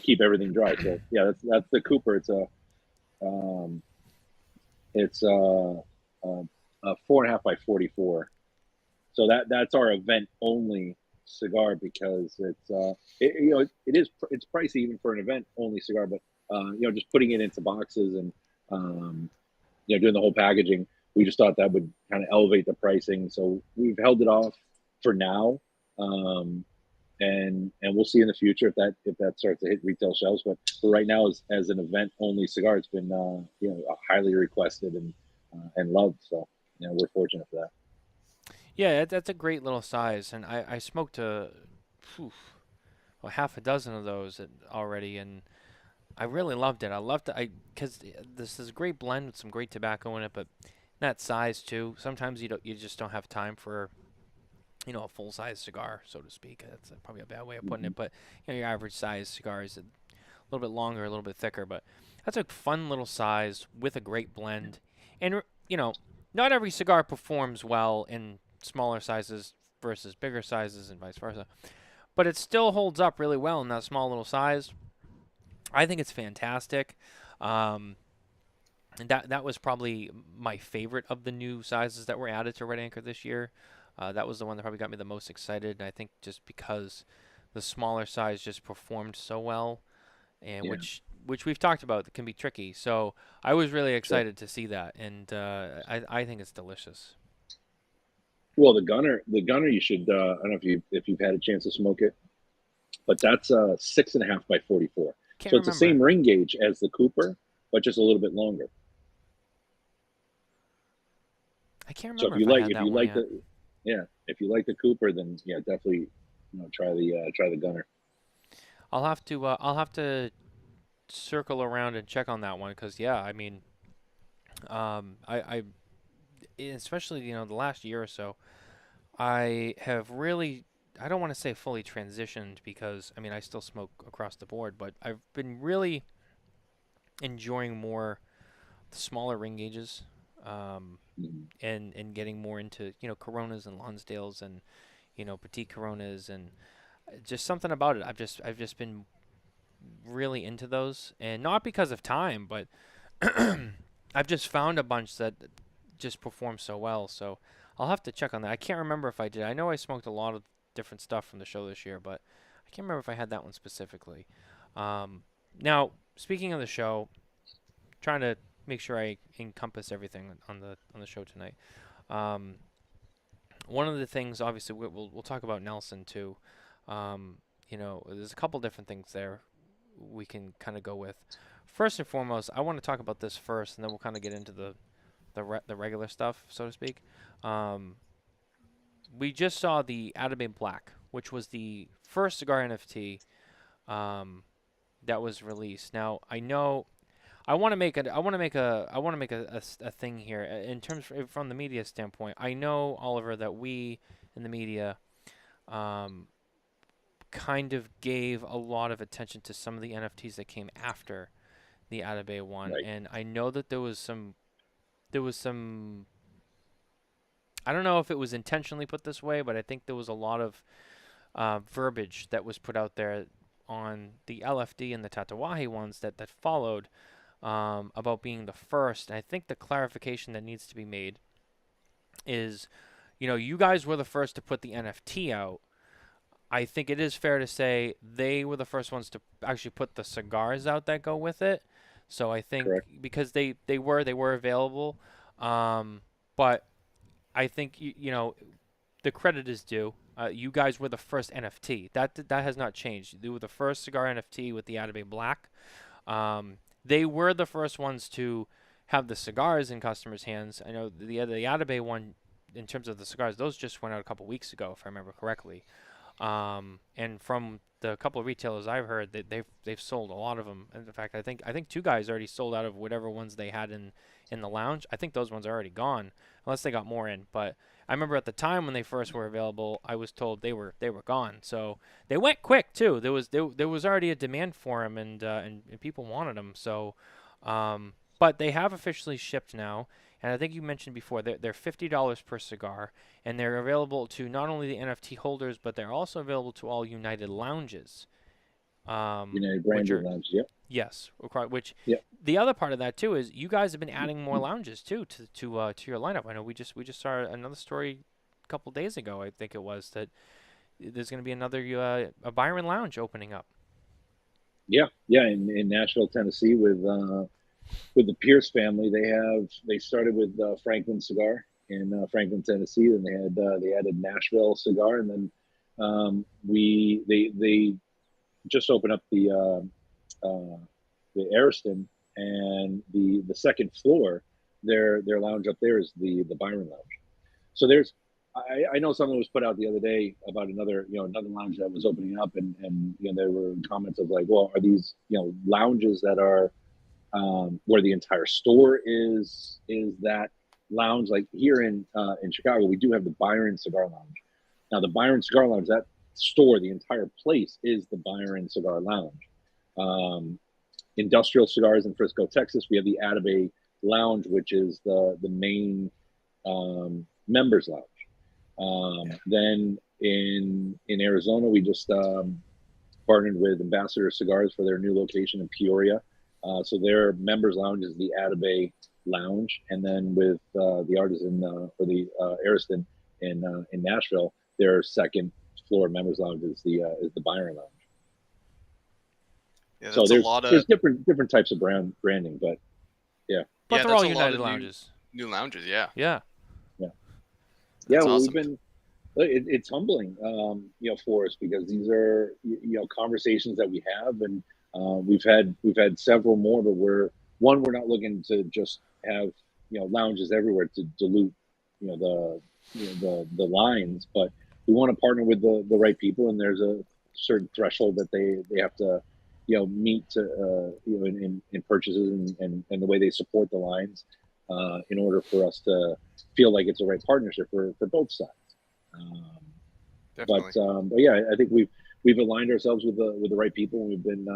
keep everything dry. So yeah, that's the Cooper. It's a 4.5 by 44. So that's our event only cigar because it's pricey even for an event only cigar, but just putting it into boxes and doing the whole packaging, we just thought that would kind of elevate the pricing. So we've held it off for now, and we'll see in the future if that starts to hit retail shelves. But for right now, as an event only cigar, it's been highly requested and loved. So we're fortunate for that. Yeah, that's a great little size, and I smoked half a dozen of those already, and I really loved it. I loved it because this is a great blend with some great tobacco in it, but that size too. Sometimes you just don't have time for a full size cigar, so to speak. That's probably a bad way of putting it, but your average size cigar is a little bit longer, a little bit thicker, but that's a fun little size with a great blend, and not every cigar performs well in smaller sizes versus bigger sizes and vice versa. But it still holds up really well in that small little size. I think it's fantastic. And that was probably my favorite of the new sizes that were added to Red Anchor this year. That was the one that probably got me the most excited. And I think just because the smaller size just performed so well, and which we've talked about, that can be tricky. So I was really excited to see that, and I think it's delicious. Well, the gunner, you should. I don't know if you've had a chance to smoke it, but that's 6.5 by 44. Can't So it's the remember. same ring gauge as the Cooper, but just a little bit longer. I can't So remember if you like the Cooper, then definitely try the gunner. I'll have to circle around and check on that one because I mean, I especially the last year or so, I have really, I don't want to say fully transitioned because I mean I still smoke across the board, but I've been really enjoying more the smaller ring gauges, Mhm. and getting more into Coronas and Lonsdales and petite Coronas, and just something about it. I've just been really into those, and not because of time, but I've just found a bunch that just perform so well. So I'll have to check on that. I can't remember if I did. I know I smoked a lot of different stuff from the show this year, but I can't remember if I had that one specifically. Now, speaking of the show, trying to make sure I encompass everything on the show tonight. One of the things, obviously, we'll talk about Nelson too. There's a couple different things there we can kind of go with. First and foremost, I want to talk about this first, and then we'll kind of get into the regular stuff, so to speak. We just saw the Atabey Black, which was the first cigar NFT that was released. Now, I know I want to make a thing here in terms from the media standpoint. I know, Oliver, that we in the media kind of gave a lot of attention to some of the NFTs that came after the Atabey one, Right. and I know that there was some. I don't know if it was intentionally put this way, but I think there was a lot of verbiage that was put out there on the LFD and the Tatawahe ones that followed about being the first. And I think the clarification that needs to be made is, you guys were the first to put the NFT out. I think it is fair to say they were the first ones to actually put the cigars out that go with it. So I think Correct. because they were available, but I think the credit is due. You guys were the first NFT. That has not changed. You were the first cigar NFT with the Atabey Black. They were the first ones to have the cigars in customers' hands. I know the Atabey one, in terms of the cigars, those just went out a couple weeks ago, if I remember correctly. And from the couple of retailers I've heard, that they've sold a lot of them. And in fact, I think two guys already sold out of whatever ones they had in the lounge. I think those ones are already gone, unless they got more in. But I remember at the time when they first were available, I was told they were gone. So they went quick too. There was already a demand for them, and people wanted them. So, but they have officially shipped now. And I think you mentioned before they're $50 per cigar, and they're available to not only the NFT holders, but they're also available to all United lounges. United Which branded are, lounge. Yep. yes, which Yep. the other part of that too is you guys have been adding more lounges too to your lineup. I know we just saw another story a couple days ago. I think it was that there's going to be another a Byron Lounge opening up. Yeah. In Nashville, Tennessee, with the Pierce family, they started with Franklin Cigar in Franklin, Tennessee, and they added Nashville Cigar, and then they just opened up the Ariston, and the second floor, their lounge up there is the Byron Lounge. So I know something was put out the other day about another lounge that was opening up, and there were comments of like, well, are these lounges that are where the entire store is that lounge? Like here in Chicago, we do have the Byron Cigar Lounge. Now the Byron Cigar Lounge, that store, the entire place is the Byron Cigar Lounge. Industrial Cigars in Frisco, Texas, we have the Atabey Lounge, which is the main members lounge. Then in Arizona, we just partnered with Ambassador Cigars for their new location in Peoria. So their members lounge is the Atabey Lounge, and then with the Artisan or the Ariston in Nashville, their second floor members lounge is the Byron Lounge. Yeah, so there's different types of branding, but yeah. But they're all United lounges. New lounges, yeah. Yeah. Yeah, That's well, awesome. It's humbling, for us, because these are conversations that we have, and we've had several more, but we're not looking to just have lounges everywhere to dilute the lines, but we want to partner with the right people, and there's a certain threshold that they have to meet to in purchases and the way they support the lines in order for us to feel like it's the right partnership for both sides. But yeah, I think we've aligned ourselves with the right people, and we've been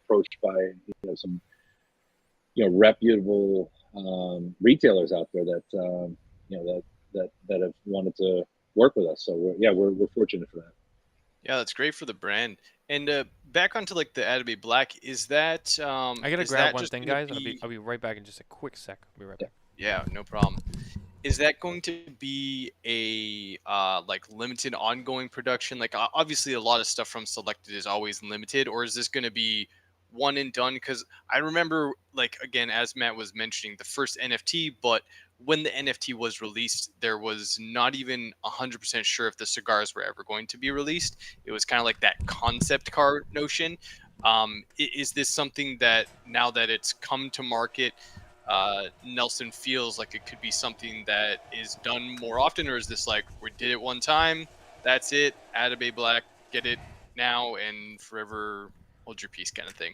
approached by some reputable retailers out there that that have wanted to work with us. So we're fortunate for that. Yeah, that's great for the brand. And back onto like the Atabey Black, is that I gotta is grab that one just thing, gonna guys. be? I'll be right back in just a quick sec. I'll be right back. Yeah, no problem. Is that going to be a like limited ongoing production? Like obviously a lot of stuff from Selected is always limited, or is this going to be one and done? Because I remember, like again, as Matt was mentioning, the first NFT, but when the NFT was released, there was not even 100% sure if the cigars were ever going to be released. It was kind of like that concept car notion. Is this something that now that it's come to market, Nelson feels like it could be something that is done more often, or is this like we did it one time, that's it, Atabey Black, get it now and forever, hold your peace kind of thing?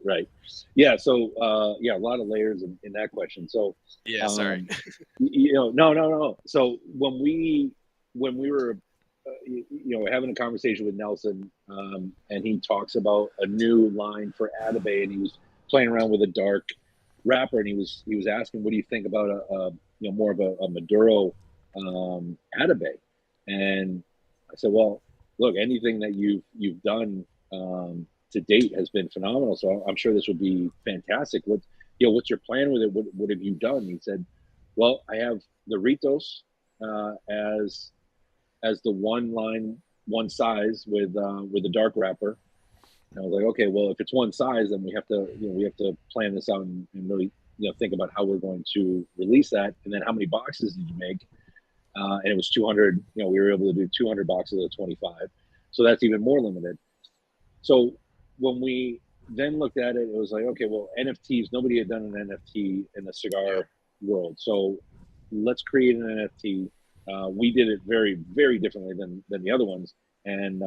Right. Yeah. So a lot of layers in that question. So Yeah, sorry. no. So when we were having a conversation with Nelson, and he talks about a new line for Atabey, and he was playing around with a dark wrapper, and he was asking, what do you think about a more of a Maduro Atabey? And I said, well, look, anything that you've done to date has been phenomenal, so I'm sure this would be fantastic. What's your plan with it? What have you done? He said, well, I have the Ritos as the one size with the dark wrapper. And I was like, okay, well, if it's one size, then we have to plan this out and really think about how we're going to release that, and then how many boxes did you make? And it was 200. We were able to do 200 boxes of 25, so that's even more limited. So when we then looked at it, it was like, okay, well, NFTs. Nobody had done an NFT in the cigar world, so let's create an NFT. We did it very, very differently than the other ones. And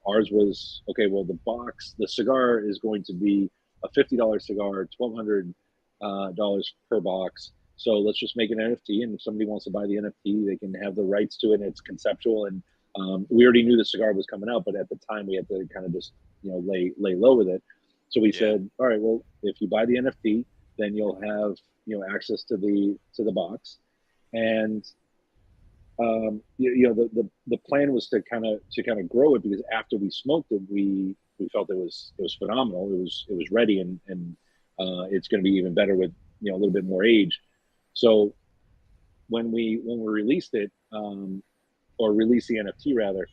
ours was, okay, well, the cigar is going to be a $50 cigar, $1,200 per box. So let's just make an NFT. And if somebody wants to buy the NFT, they can have the rights to it. And it's conceptual. And we already knew the cigar was coming out, but at the time we had to kind of just, lay low with it. So we said, all right, well, if you buy the NFT, then you'll have, access to the box. And the plan was to kind of grow it, because after we smoked it, we felt it was phenomenal. It was ready, and it's going to be even better with a little bit more age. So when we released it, or released the NFT rather,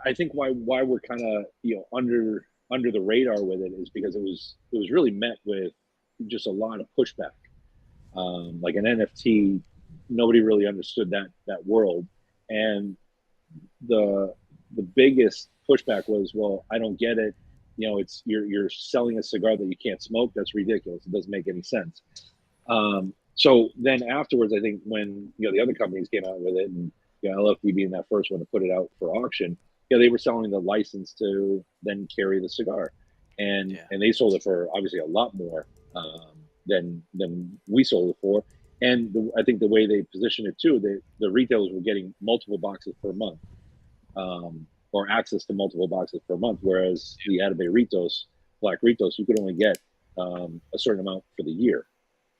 I think why we're kind of under the radar with it is because it was really met with just a lot of pushback. Like an NFT, nobody really understood that world, and the biggest pushback was, well, I don't get it. It's you're selling a cigar that you can't smoke. That's ridiculous. It doesn't make any sense. So then afterwards, I think when the other companies came out with it, and LFD being that first one to put it out for auction, they were selling the license to then carry the cigar, and they sold it for obviously a lot more than we sold it for. And I think the way they positioned it too, the retailers were getting multiple boxes per month, or access to multiple boxes per month, whereas the Atabey Ritos, Black Ritos, you could only get a certain amount for the year.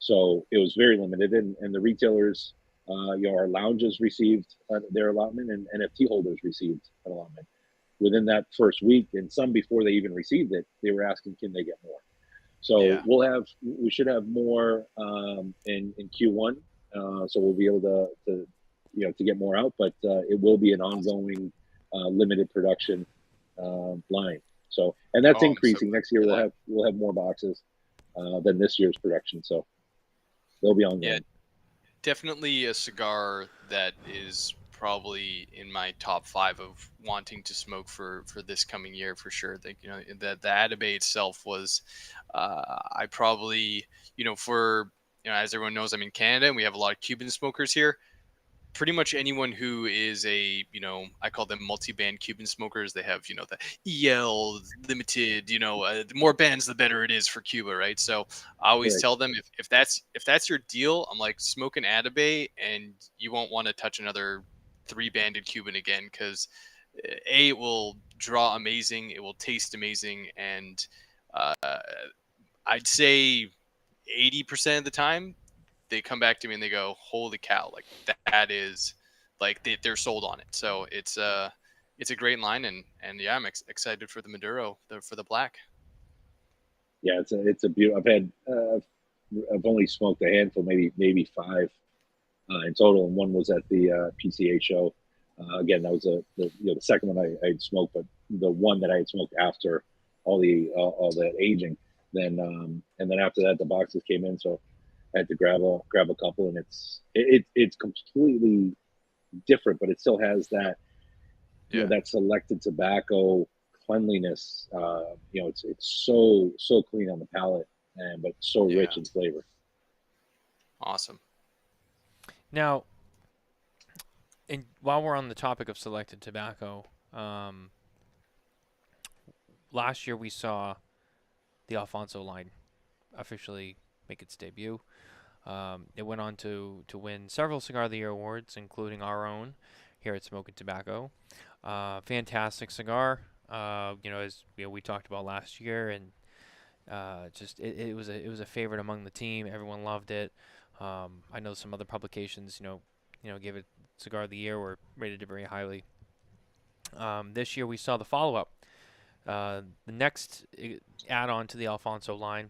So it was very limited, and the retailers, our lounges received their allotment, and NFT holders received an allotment within that first week, and some before they even received it, they were asking, can they get more? So we should have more in Q1, so we'll be able to get more out, but it will be an ongoing limited production line. So, and that's increasing. Next year we'll have more boxes than this year's production. So they'll be ongoing. Yeah, definitely a cigar that is probably in my top 5 of wanting to smoke for this coming year for sure. The Atabey itself was, I probably, for, as everyone knows, I'm in Canada and we have a lot of Cuban smokers here. Pretty much anyone who is a, I call them multi-band Cuban smokers. They have, the EL limited, the more bands, the better it is for Cuba, right? So I always tell them, if that's your deal, I'm like, smoke an Atabey and you won't want to touch another 3-banded Cuban again, because it will draw amazing, it will taste amazing, and I'd say 80% of the time they come back to me and they go, holy cow, like that is like they're sold on it. So it's a great line, and yeah, I'm excited for the Maduro, for the black. Yeah, it's a beautiful. I've only smoked a handful, maybe five in total, and one was at the PCA show. Again, that was the second one I had smoked, but the one that I had smoked after all that aging. Then and then after that, the boxes came in, so I had to grab a couple, and it's completely different, but it still has that that selected tobacco cleanliness. It's so clean on the palate, but so rich in flavor. Awesome. Now, while we're on the topic of selected tobacco, last year we saw the Alfonso line officially make its debut. It went on to win several Cigar of the Year awards, including our own here at Smokin Tabacco. Fantastic cigar. As we talked about last year, and it was a favorite among the team. Everyone loved it. I know some other publications, gave it Cigar of the Year or rated it very highly. This year we saw the follow-up. The next add-on to the Alfonso line,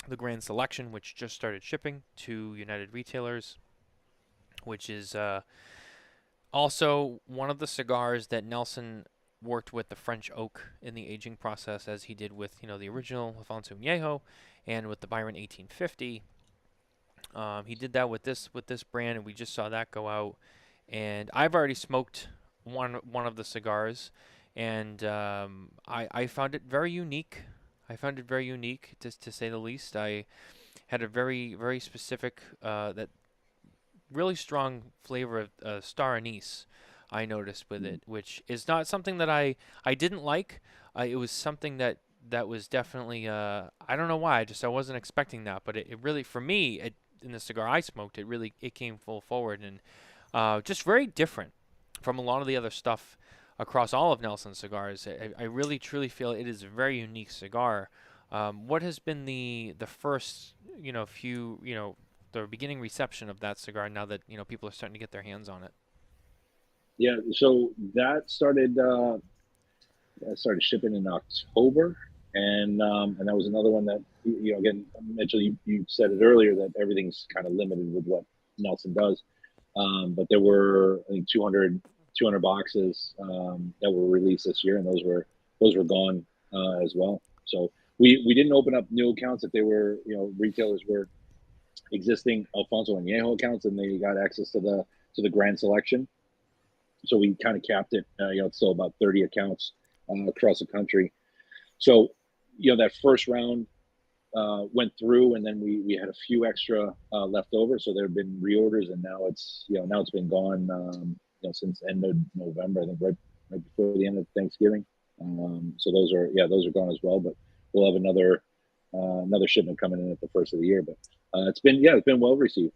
the Grand Selection, which just started shipping to United retailers, which is also one of the cigars that Nelson worked with the French oak in the aging process, as he did with the original Alfonso Añejo and with the Byron 1850. He did that with this brand, and we just saw that go out. And I've already smoked one of the cigars, and I found it very unique. To say the least. I had a very, very specific, that really strong flavor of star anise I noticed with it, which is not something that I didn't like. It was something that was definitely, I don't know why, I wasn't expecting that, but it really, for me, in the cigar I smoked, it came full forward, and just very different from a lot of the other stuff across all of Nelson's cigars. I really truly feel it is a very unique cigar. What has been the first the beginning reception of that cigar now that people are starting to get their hands on it? Yeah, so that started shipping in October, and that was another one that again, Mitchell, you said it earlier that everything's kind of limited with what Nelson does, but there were, I think, 200 boxes that were released this year, and those were gone as well. So we didn't open up new accounts. If they were, retailers were existing Alfonso Añejo accounts, and they got access to the Grand Selection. So we kind of capped it. It's still about 30 accounts across the country. So that first round went through, and then we had a few extra left over. So there have been reorders, and now it's been gone since end of November, I think, right before the end of Thanksgiving. So those are gone as well. But we'll have another shipment coming in at the first of the year. But it's been well received.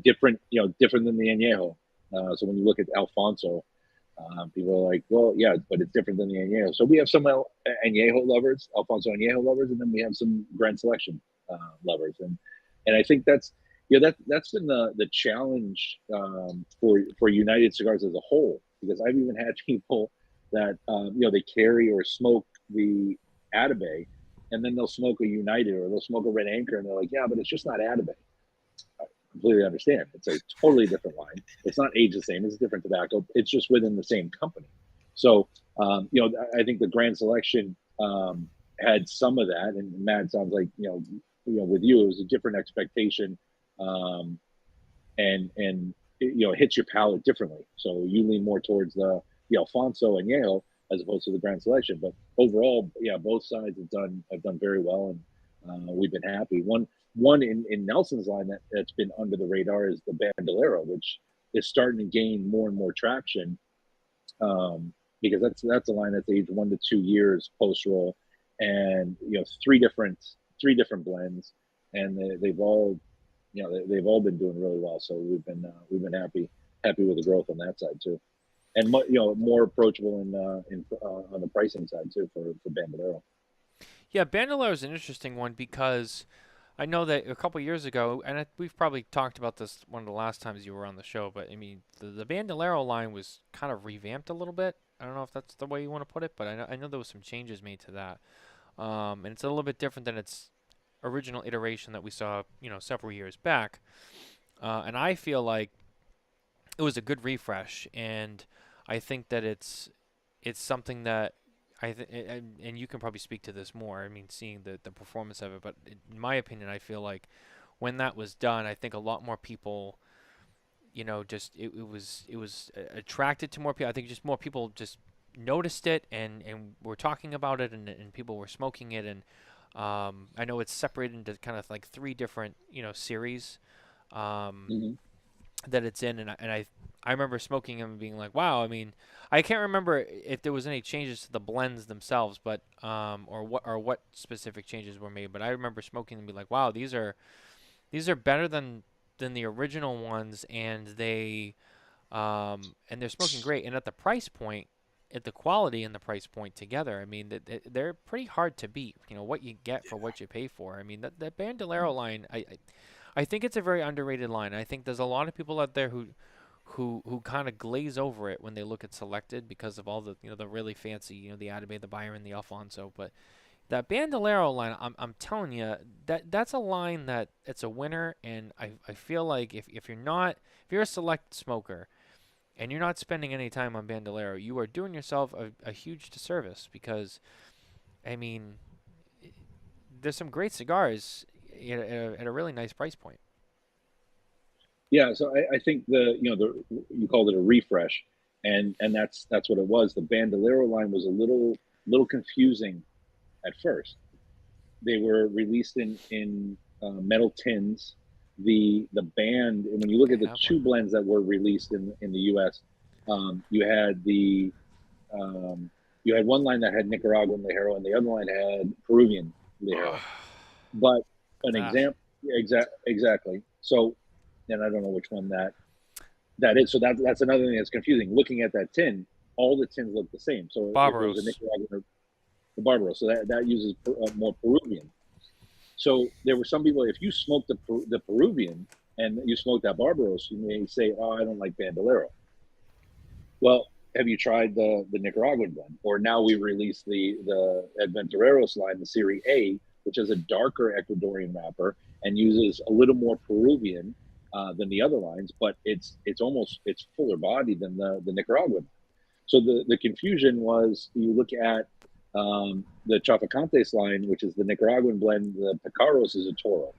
Different than the Añejo. So when you look at Alfonso, people are like, well, yeah, but it's different than the Añejo. So we have some Añejo lovers, Alfonso Añejo lovers, and then we have some Grand Selection lovers, and I think that's been the challenge for United Cigars as a whole, because I've even had people that they carry or smoke the Atabey, and then they'll smoke a United or they'll smoke a Red Anchor, and they're like, yeah, but it's just not Atabey. I completely understand. It's a totally different line. It's not aged the same. It's a different tobacco. It's just within the same company. So, I think the Grand Selection had some of that, and Matt, sounds like with you, it was a different expectation, and it hits your palate differently. So you lean more towards the Alfonso Añejo as opposed to the Grand Selection. But overall, yeah, both sides have done very well, and we've been happy. One in Nelson's line that's been under the radar is the Bandolero, which is starting to gain more and more traction, because that's a line that's aged 1 to 2 years post roll, and three different blends, and they've all been doing really well. So we've been happy with the growth on that side too, and more approachable on the pricing side too for Bandolero. Yeah, Bandolero is an interesting one because I know that a couple years ago, and we've probably talked about this one of the last times you were on the show, but I mean, the Bandolero line was kind of revamped a little bit. I don't know if that's the way you want to put it, but I know there was some changes made to that. And it's a little bit different than its original iteration that we saw, several years back. And I feel like it was a good refresh, and I think that it's something that and you can probably speak to this more. I mean, seeing the performance of it, but in my opinion, I feel like when that was done, I think a lot more people, just it was attracted to more people. I think just more people just noticed it and were talking about it, and people were smoking it, and I know it's separated into kind of like three different series. Mhm. That it's in, and I remember smoking them and being like, wow. I mean, I can't remember if there was any changes to the blends themselves, but or what specific changes were made. But I remember smoking them and be like, wow, these are better than the original ones, and they're smoking great. And at the price point, at the quality and the price point together, I mean, they're pretty hard to beat. What you get for what you pay for. I mean, that Bandolero line, I think it's a very underrated line. I think there's a lot of people out there who kind of glaze over it when they look at Selected because of all the the really fancy the Atabey, the Byron, the Alfonso. But that Bandolero line, I'm telling you that's a line that it's a winner. And I feel like if you're a Select smoker and you're not spending any time on Bandolero, you are doing yourself a huge disservice, because I mean, there's some great cigars at a really nice price point. Yeah, so I think you called it a refresh, and that's what it was. The Bandolero line was a little confusing at first. They were released in metal tins. The band, and when you look I at the have two one. blends that were released in the U.S., you had you had one line that had Nicaraguan Ligero, and the other line had Peruvian Ligero. But an That. example, exactly. So, and I don't know which one that is. So that's another thing that's confusing. Looking at that tin, all the tins look the same. So if it was a Barbaros. Nicaraguan or the Barbaro, so that uses more Peruvian. So there were some people. If you smoked the Peruvian and you smoked that Barbaros, you may say, "Oh, I don't like Bandolero." Well, have you tried the Nicaraguan blend? Or now we released the Adventureros line, the Serie A, which has a darker Ecuadorian wrapper and uses a little more Peruvian than the other lines, but it's fuller body than the Nicaraguan. So the confusion was, you look at the Traficantes line, which is the Nicaraguan blend. The Picaros is a Toro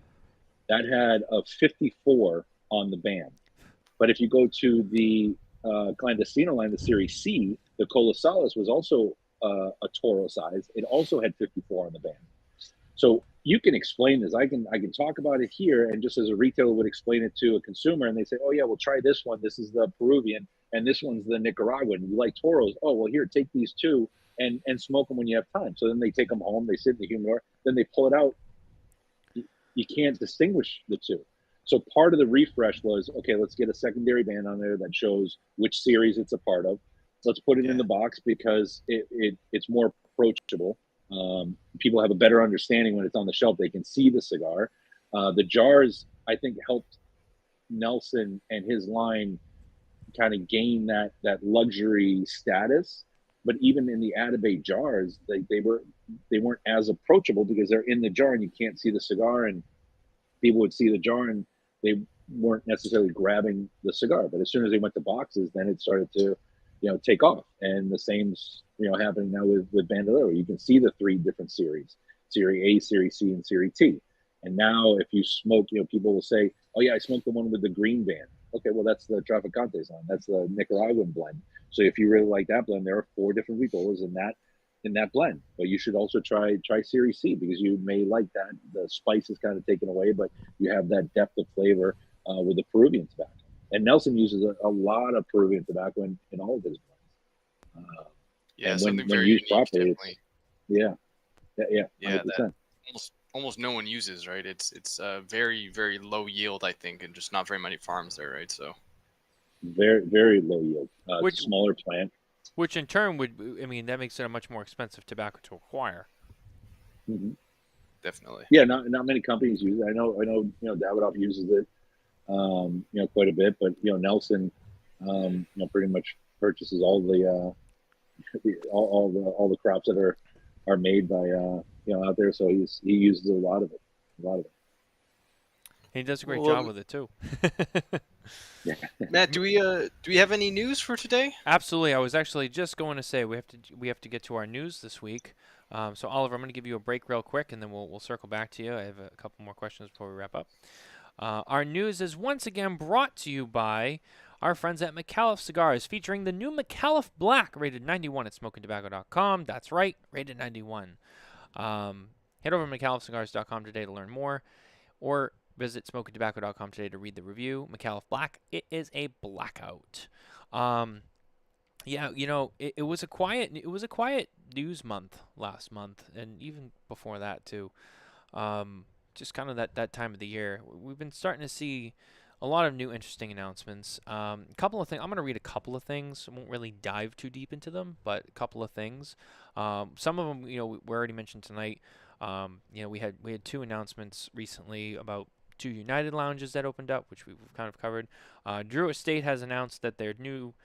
that had a 54 on the band. But if you go to the Clandestino line, the Series C, the Colosales was also a Toro size. It also had 54 on the band. So you can explain this. I can talk about it here, and just as a retailer would explain it to a consumer, and they say, "Oh yeah, well try this one. This is the Peruvian, and this one's the Nicaraguan. You like Toros? Oh well, here, take these two and smoke them when you have time." So then they take them home. They sit in the humidor. Then they pull it out. You can't distinguish the two. So part of the refresh was, okay, let's get a secondary band on there that shows which series it's a part of. Let's put it in Yeah. the box because it's more approachable. People have a better understanding when it's on the shelf. They can see the cigar. The jars, I think, helped Nelson and his line kind of gain that luxury status. But even in the Atabey jars, they weren't as approachable because they're in the jar and you can't see the cigar, and people would see the jar and they weren't necessarily grabbing the cigar. But as soon as they went to boxes, then it started to, take off. And the same's, happening now with Bandolero. You can see the three different series: Series A, Series C, and Series T. And now if you smoke, people will say, "Oh yeah, I smoked the one with the green band." Okay, well that's the Traficantes line. That's the Nicaraguan blend. So if you really like that blend, there are 4 different vitolas in that blend. But you should also try Series C, because you may like that. The spice is kind of taken away, but you have that depth of flavor with the Peruvian tobacco. And Nelson uses a lot of Peruvian tobacco in all of his blends. Yeah, And something when very used unique, properly, definitely. yeah, Yeah, 100%. that almost no one uses, right? It's very very low yield, I think, and just not very many farms there, right? So Very very low yield. It's Which a smaller plant. which in turn would, I mean, that makes it a much more expensive tobacco to acquire. Mm-hmm. definitely. Yeah, not many companies use it. I know, Davidoff uses it, quite a bit, but Nelson, pretty much purchases all the all the crops that are made by out there. So he uses a lot of it. He does a great Well, job with it too. Yeah. Matt, do we have any news for today? Absolutely. I was actually just going to say we have to get to our news this week. So Oliver, I'm going to give you a break real quick, and then we'll circle back to you. I have a couple more questions before we wrap up. Our news is once again brought to you by our friends at Micallef Cigars, featuring the new Micallef Black, rated 91 at SmokinTabacco.com. That's right, rated 91. Head over to MicallefCigars.com today to learn more, or visit SmokinTabacco.com today to read the review. Micallef Black, it is a blackout. Yeah, it was a quiet news month last month, and even before that too. Just kind of that time of the year. We've been starting to see a lot of new interesting announcements. A couple of things. I'm going to read a couple of things. I won't really dive too deep into them, but a couple of things. Some of them, we already mentioned tonight. We had two announcements recently about two United lounges that opened up, which we've kind of covered. Drew Estate has announced that their new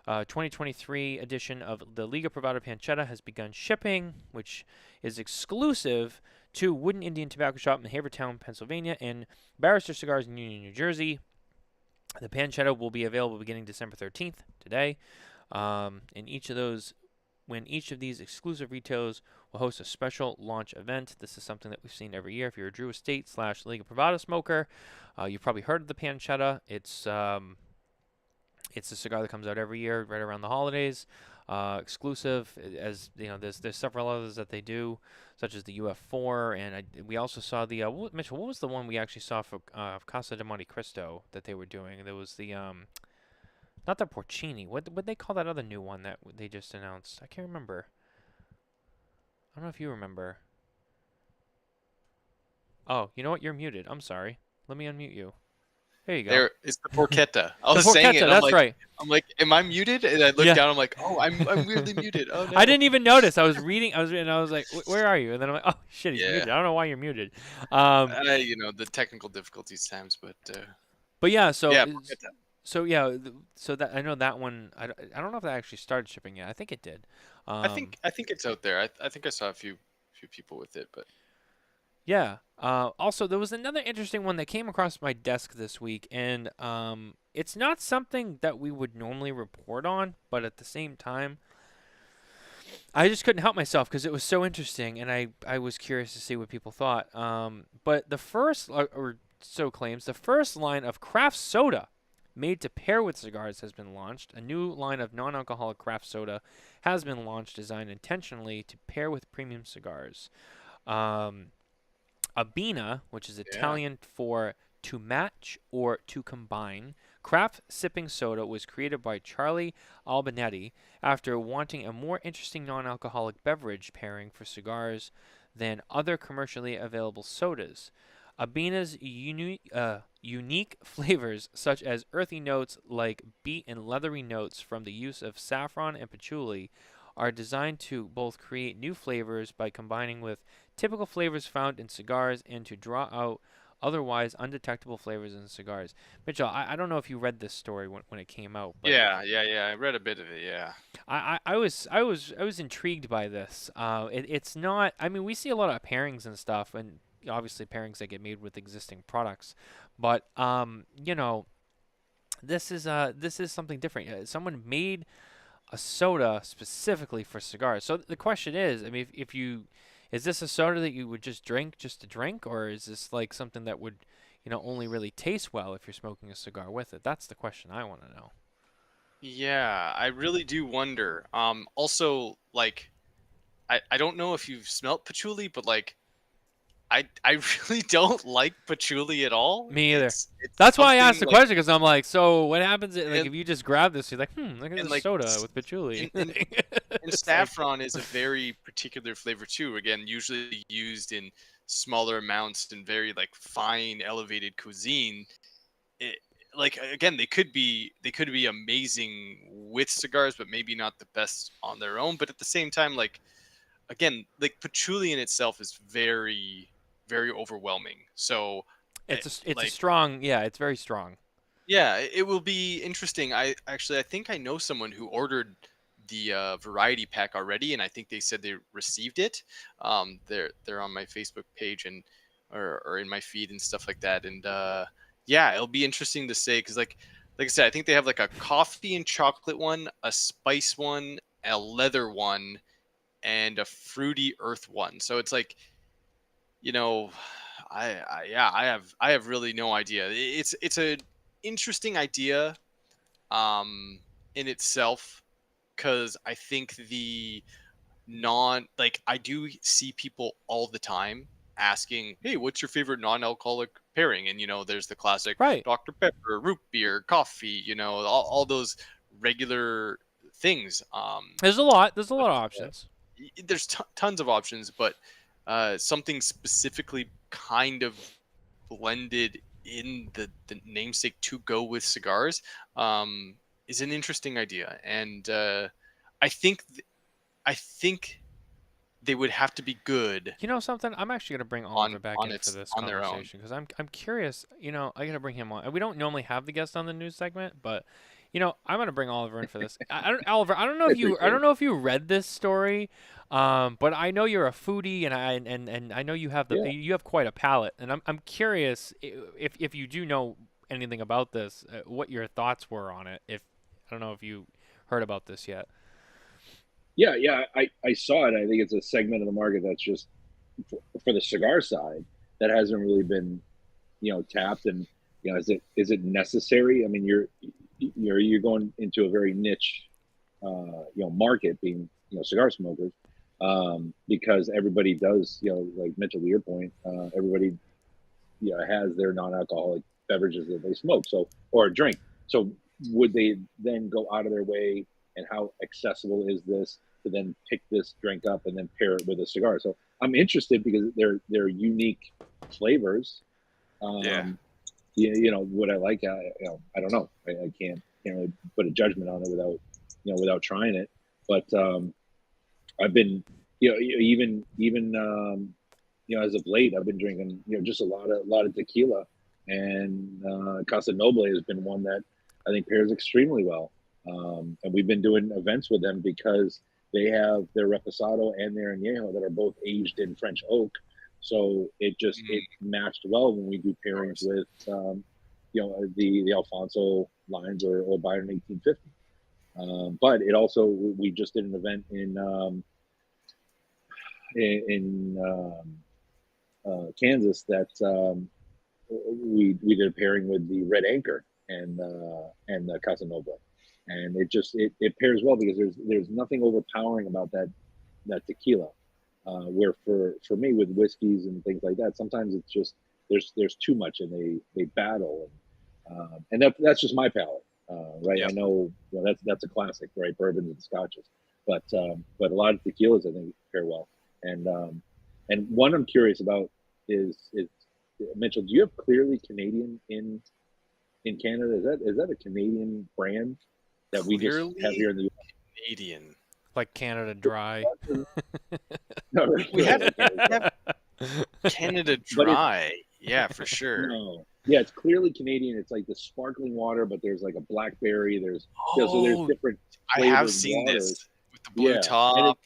2023 edition of the Liga Privada Pancetta has begun shipping, which is exclusive to Wooden Indian Tobacco Shop in Havertown, Pennsylvania, and Barrister Cigars in Union, New Jersey. The pancetta will be available beginning December 13th, today. In each of these exclusive retailers will host a special launch event. This is something that we've seen every year. If you're a Drew Estate / Liga Privada smoker, you've probably heard of the pancetta. It's a cigar that comes out every year, right around the holidays. Exclusive, as there's several others that they do, such as the UF4, and we also saw the Mitchell. What was the one we actually saw for Casa de Monte Cristo that they were doing? There was the not the Porcini. What they call that other new one that they just announced? I can't remember. I don't know if you remember. Oh, you know what? You're muted. I'm sorry. Let me unmute you. There you go. There is the porchetta. I was The saying it. porchetta, that's right. I'm like, am I muted? And I look Yeah. down. I'm like, oh, I'm weirdly muted. Oh no. I didn't even notice. I was reading. And I was like, "Where are you?" And then I'm like, "Oh shit, he's Yeah. muted. I don't know why you're muted." The technical difficulties times, But yeah, so yeah, porchetta. so that I know that one. I don't know if that actually started shipping yet. I think it did. I think it's out there. I think I saw a few people with it, but Yeah. Also, there was another interesting one that came across my desk this week, and it's not something that we would normally report on, but at the same time, I just couldn't help myself because it was so interesting, and I was curious to see what people thought. But the first, or so claims, the first line of craft soda made to pair with cigars has been launched. A new line of non-alcoholic craft soda has been launched, designed intentionally to pair with premium cigars. Abina, which is Italian for to match or to combine, craft sipping soda was created by Charlie Albanetti after wanting a more interesting non-alcoholic beverage pairing for cigars than other commercially available sodas. Abina's unique flavors, such as earthy notes like beet and leathery notes from the use of saffron and patchouli, are designed to both create new flavors by combining with typical flavors found in cigars and to draw out otherwise undetectable flavors in cigars. Mitchell, I don't know if you read this story when it came out. But yeah. I read a bit of it. Yeah. I was intrigued by this. It's not. I mean, we see a lot of pairings and stuff, and obviously pairings that get made with existing products, but this is something different. Someone made a soda specifically for cigars. So the question is, I mean, is this a soda that you would just drink just to drink, or is this like something that would, only really taste well if you're smoking a cigar with it? That's the question I want to know. Yeah, I really do wonder. Also, like, I don't know if you've smelt patchouli, but like, I really don't like patchouli at all. Me either. It's That's why I asked the something, question, because I'm like, so what happens if And- you just grab this? You're like, look at and, this like, soda with patchouli. and It's like- saffron is a very particular flavor too. Again, usually used in smaller amounts and very like fine, elevated cuisine. Like again, they could be amazing with cigars, but maybe not the best on their own. But at the same time, like again, like patchouli in itself is very very overwhelming. So It's like a strong, yeah, it's very strong. yeah, it will be interesting. I think I know someone who ordered the variety pack already, and I think they said they received it. They're on my Facebook page and or in my feed and stuff like that. And yeah, it'll be interesting to say because like I said, I think they have like a coffee and chocolate one, a spice one, a leather one, and a fruity earth one. So it's like, you know, yeah, I have really no idea. It's an interesting idea um in itself, because I think the non like I do see people all the time asking, hey, what's your favorite non-alcoholic pairing? And there's the classic Right. Dr. Pepper, root beer, coffee, all those regular things. There's a lot. There's a But lot of options. there's tons of options, but something specifically kind of blended in the namesake to go with cigars is an interesting idea. And I think I think they would have to be good You know something? I'm actually gonna bring Oliver back in for this on their own. conversation because I'm curious. I gotta bring him on. We don't normally have the guest on the news segment, but I'm gonna bring Oliver in for this. Oliver, I don't know if you read this story, but I know you're a foodie, and I know you have Yeah. you have quite a palate, and I'm curious if you do know anything about this, what your thoughts were on it. If I don't know if you heard about this yet. Yeah. I saw it. I think it's a segment of the market that's just for the cigar side that hasn't really been, tapped. And is it necessary? I mean, you're going into a very niche, market, being cigar smokers, because everybody does, like Mitchell, to your point, everybody has their non-alcoholic beverages that they smoke, or drink. So would they then go out of their way, and how accessible is this to then pick this drink up and then pair it with a cigar? So I'm interested because they're unique flavors. Yeah. Would I like? I don't know. I can't really put a judgment on it without trying it. But I've been, even as of late, I've been drinking, just a lot of tequila, and Casa Noble has been one that I think pairs extremely well. And we've been doing events with them because they have their Reposado and their Añejo that are both aged in French oak. So it matched well when we do pairings with, the Alfonso lines or Byron 1850. But it also, we just did an event in Kansas that we did a pairing with the Red Anchor and the Casa Noble, and it pairs well because there's nothing overpowering about that tequila. Where for me, with whiskeys and things like that, sometimes it's just there's too much, and they battle, and that's just my palate, right? Yeah. I know, that's a classic, right? Bourbons and scotches, but a lot of tequilas I think pair well. And one I'm curious about is Mitchell. Do you have Clearly Canadian in Canada? Is that a Canadian brand that we just have Clearly here in the U.S.? Canadian. Like Canada Dry. No, right. We have Okay. Canada But Dry. Yeah, for sure. No. Yeah, it's Clearly Canadian. It's like the sparkling water, but there's like a blackberry. So there's Oh, different I flavored have seen waters. this with the blue Yeah, and top.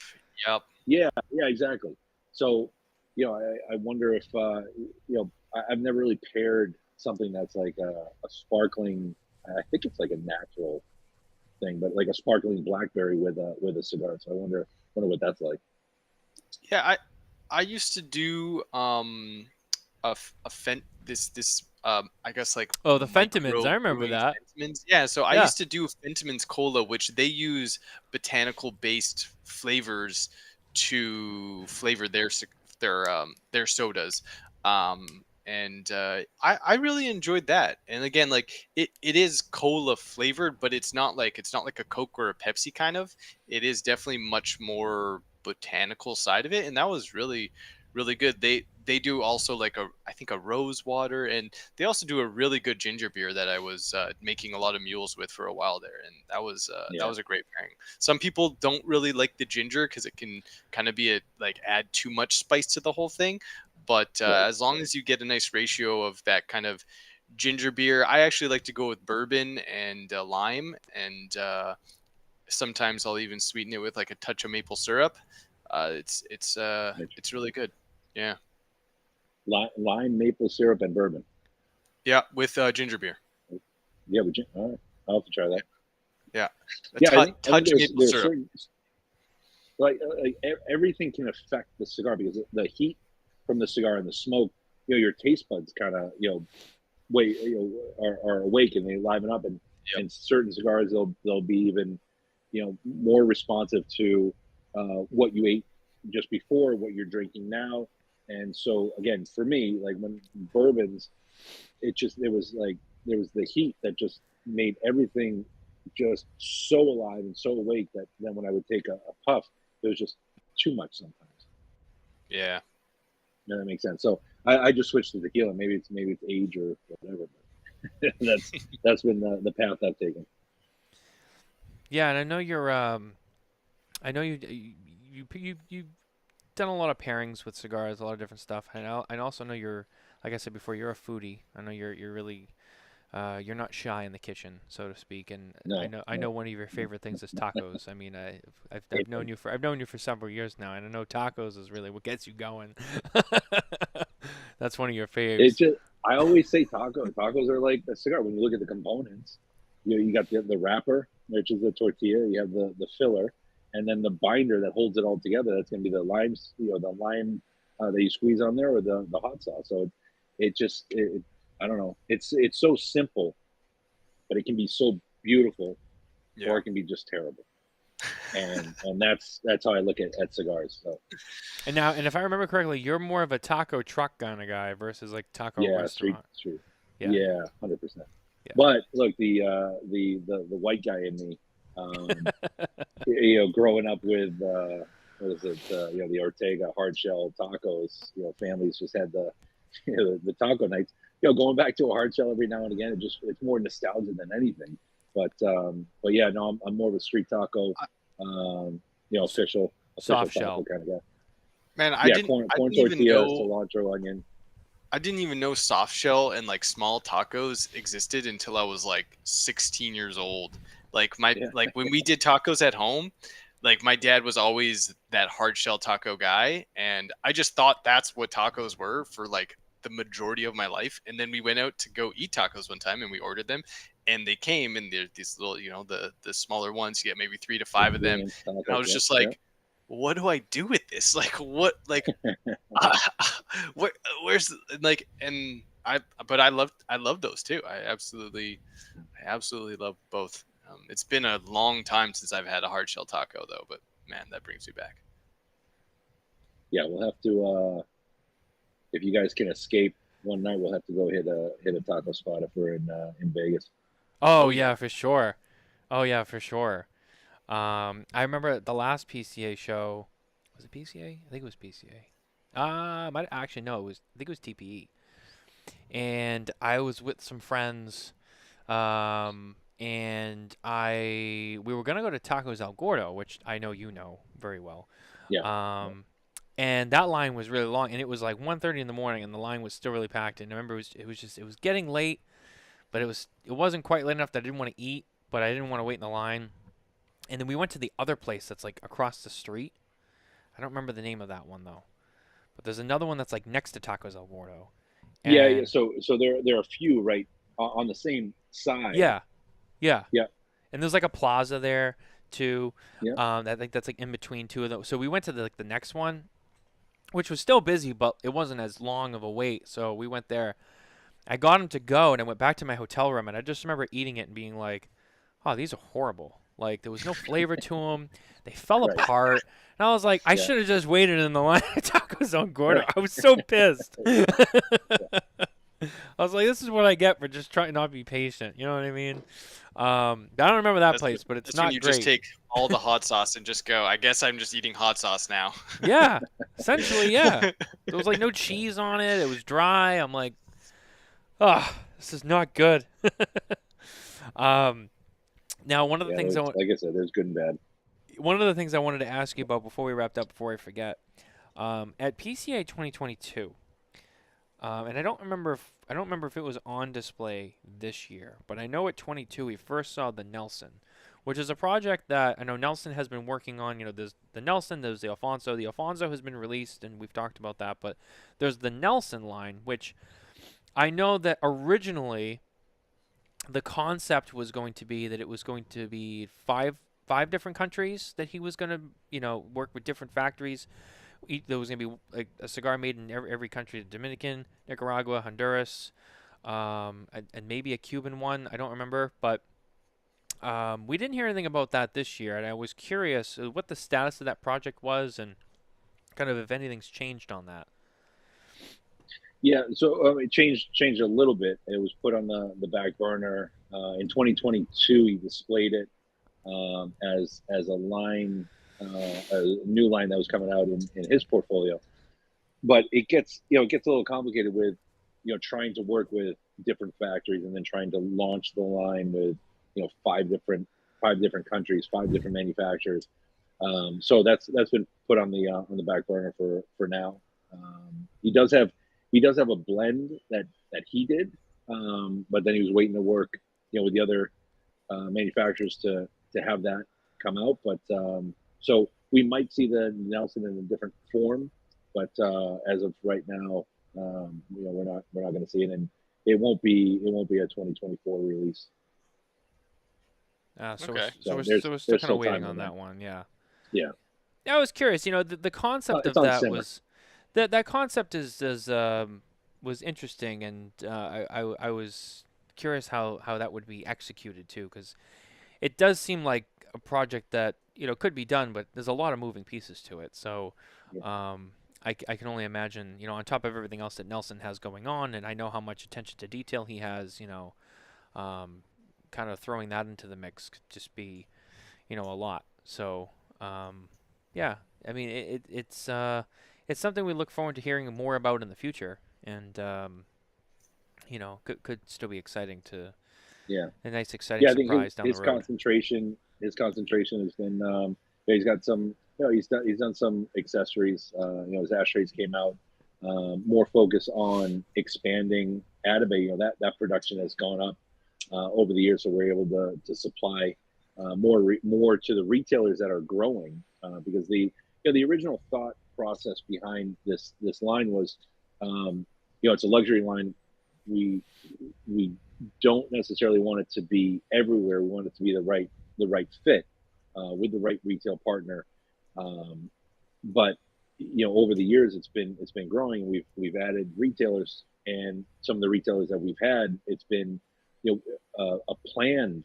Yep. yeah, exactly. So, I wonder if I've never really paired something that's like a sparkling. I think it's like a natural thing, but like a sparkling blackberry with a cigar. So I wonder what that's like. Yeah, I used to do this I guess like Oh, the Fentimans. micro I remember brewing that. Fentimans. Yeah, so I Yeah. used to do Fentimans Cola, which they use botanical based flavors to flavor their sodas. And I really enjoyed that. And again, like it is cola flavored, but it's not like a Coke or a Pepsi kind of. It is definitely much more botanical side of it, and that was really really good. They do also like I think a rose water, and they also do a really good ginger beer that I was making a lot of mules with for a while there, and that was a great pairing. Some people don't really like the ginger because it can kind of be add too much spice to the whole thing, But as long as you get a nice ratio of that kind of ginger beer, I actually like to go with bourbon and lime, and sometimes I'll even sweeten it with like a touch of maple syrup. It's really good. Yeah. Lime, maple syrup, and bourbon. Yeah, with ginger beer. Yeah, all right. I'll have to try that. Yeah. I think Touch maple syrup. certain, like everything can affect the cigar because the heat from the cigar and the smoke, your taste buds kind of, are awake and they liven up, and certain cigars they'll be even, more responsive to what you ate just before, what you're drinking now. And so again, for me, like when bourbons, there was the heat that just made everything just so alive and so awake that then when I would take a puff, it was just too much sometimes. Yeah. No, that makes sense. So I just switched to tequila. Maybe it's age or whatever. But that's been the path I've taken. Yeah, and I know I know you've done a lot of pairings with cigars, a lot of different stuff. And I also know you're, like I said before, you're a foodie. I know you're really you're not shy in the kitchen, so to speak. And I know one of your favorite things is tacos. I mean, I've known you for several years now, and I know tacos is really what gets you going. That's one of your favorites. I always say tacos. Tacos are like a cigar. When you look at the components, you got the wrapper, which is the tortilla. You have the filler, and then the binder that holds it all together. That's going to be the limes, the lime that you squeeze on there, or the hot sauce. So I don't know. It's so simple, but it can be so beautiful, or it can be just terrible. And that's how I look at cigars. So. And if I remember correctly, you're more of a taco truck kind of guy versus like taco restaurant. Street. Yeah, 100%. But look, the white guy in me, growing up with what is it? The Ortega hard shell tacos. Families just had the taco nights. Going back to a hard shell every now and again, it's more nostalgia than anything. But yeah, no, I'm more of a street taco, official soft taco shell kind of guy. Man, corn tortilla, cilantro, onion. I didn't even know soft shell and like small tacos existed until I was like 16 years old. Like when we did tacos at home, like my dad was always that hard shell taco guy, and I just thought that's what tacos were for like the majority of my life. And then we went out to go eat tacos one time and we ordered them, and they came and they're these little, the smaller ones. You get maybe 3 to 5 of them. And I was just like, what do I do with this? Like, what, like, where's like, and but I love those too. I absolutely love both. It's been a long time since I've had a hard shell taco though, but man, that brings me back. Yeah, we'll have to, if you guys can escape one night, we'll have to go hit a taco spot if we're in Vegas. Oh yeah, for sure. I remember the last PCA show. Was it PCA? I think it was PCA. I think it was TPE. And I was with some friends, and we were gonna go to Tacos El Gordo, which I know you know very well. Yeah. And that line was really long, and it was like 1:30 in the morning, and the line was still really packed. And I remember it was getting late, but it wasn't quite late enough that I didn't want to eat, but I didn't want to wait in the line. And then we went to the other place that's like across the street. I don't remember the name of that one though, but there's another one that's like next to Tacos El Gordo. Yeah. So there are a few right on the same side. Yeah. Yeah. And there's like a plaza there too. Yeah. I think that's like in between two of those. So we went to the next one, which was still busy, but it wasn't as long of a wait. So we went there. I got him to go, and I went back to my hotel room, and I just remember eating it and being like, "Oh, these are horrible." Like, there was no flavor to them. They fell apart. And I was like, I should have just waited in the line at Tacos El Gordo. I was so pissed. I was like, this is what I get for just trying not to be patient. You know what I mean? I don't remember that place, but it's not when you great. Just take all the hot sauce and just go, I guess I'm just eating hot sauce now. Yeah, essentially, yeah. There was like no cheese on it. It was dry. I'm like, oh, this is not good. Now, one of the things like I said, there's good and bad. One of the things I wanted to ask you about before we wrapped up, before I forget, at PCA 2022, And I don't remember if it was on display this year, but I know at 22 we first saw the Nelson, which is a project that I know Nelson has been working on. You know, there's the Nelson, there's the Alfonso. The Alfonso has been released, and we've talked about that. But there's the Nelson line, which I know that originally the concept was going to be that it was going to be five different countries that he was going to work with different factories. There was going to be like a cigar made in every country: Dominican, Nicaragua, Honduras, and maybe a Cuban one. I don't remember, but we didn't hear anything about that this year, and I was curious what the status of that project was, and kind of if anything's changed on that. Yeah, so it changed a little bit. It was put on the back burner in 2022. He displayed it as a line, a new line that was coming out in his portfolio. But it gets a little complicated with trying to work with different factories and then trying to launch the line with five different countries, five different manufacturers. So that's been put on the back burner for now. He does have a blend that he did, but then he was waiting to work with the other manufacturers to have that come out. But so we might see the Nelson in a different form, but as of right now, we're not going to see it, and it won't be a 2024 release. So Okay. we're still kind of waiting on that one. Yeah. Yeah. I was curious. The concept of that was that concept was interesting, and I was curious how that would be executed too, because it does seem like a project that could be done, but there's a lot of moving pieces to it. So I can only imagine, on top of everything else that Nelson has going on, and I know how much attention to detail he has, kind of throwing that into the mix could just be, a lot. So, yeah, I mean, it's something we look forward to hearing more about in the future, and could still be exciting to, a nice exciting surprise down the road. His concentration has been, he's got some, he's done some accessories. His ashtrays came out, more focus on expanding Atabey. That production has gone up over the years, so we're able to supply more to the retailers that are growing, because the original thought process behind this line was, it's a luxury line. We don't necessarily want it to be everywhere. We want it to be the right fit with the right retail partner. But over the years, it's been growing. We've added retailers, and some of the retailers that we've had, it's been a planned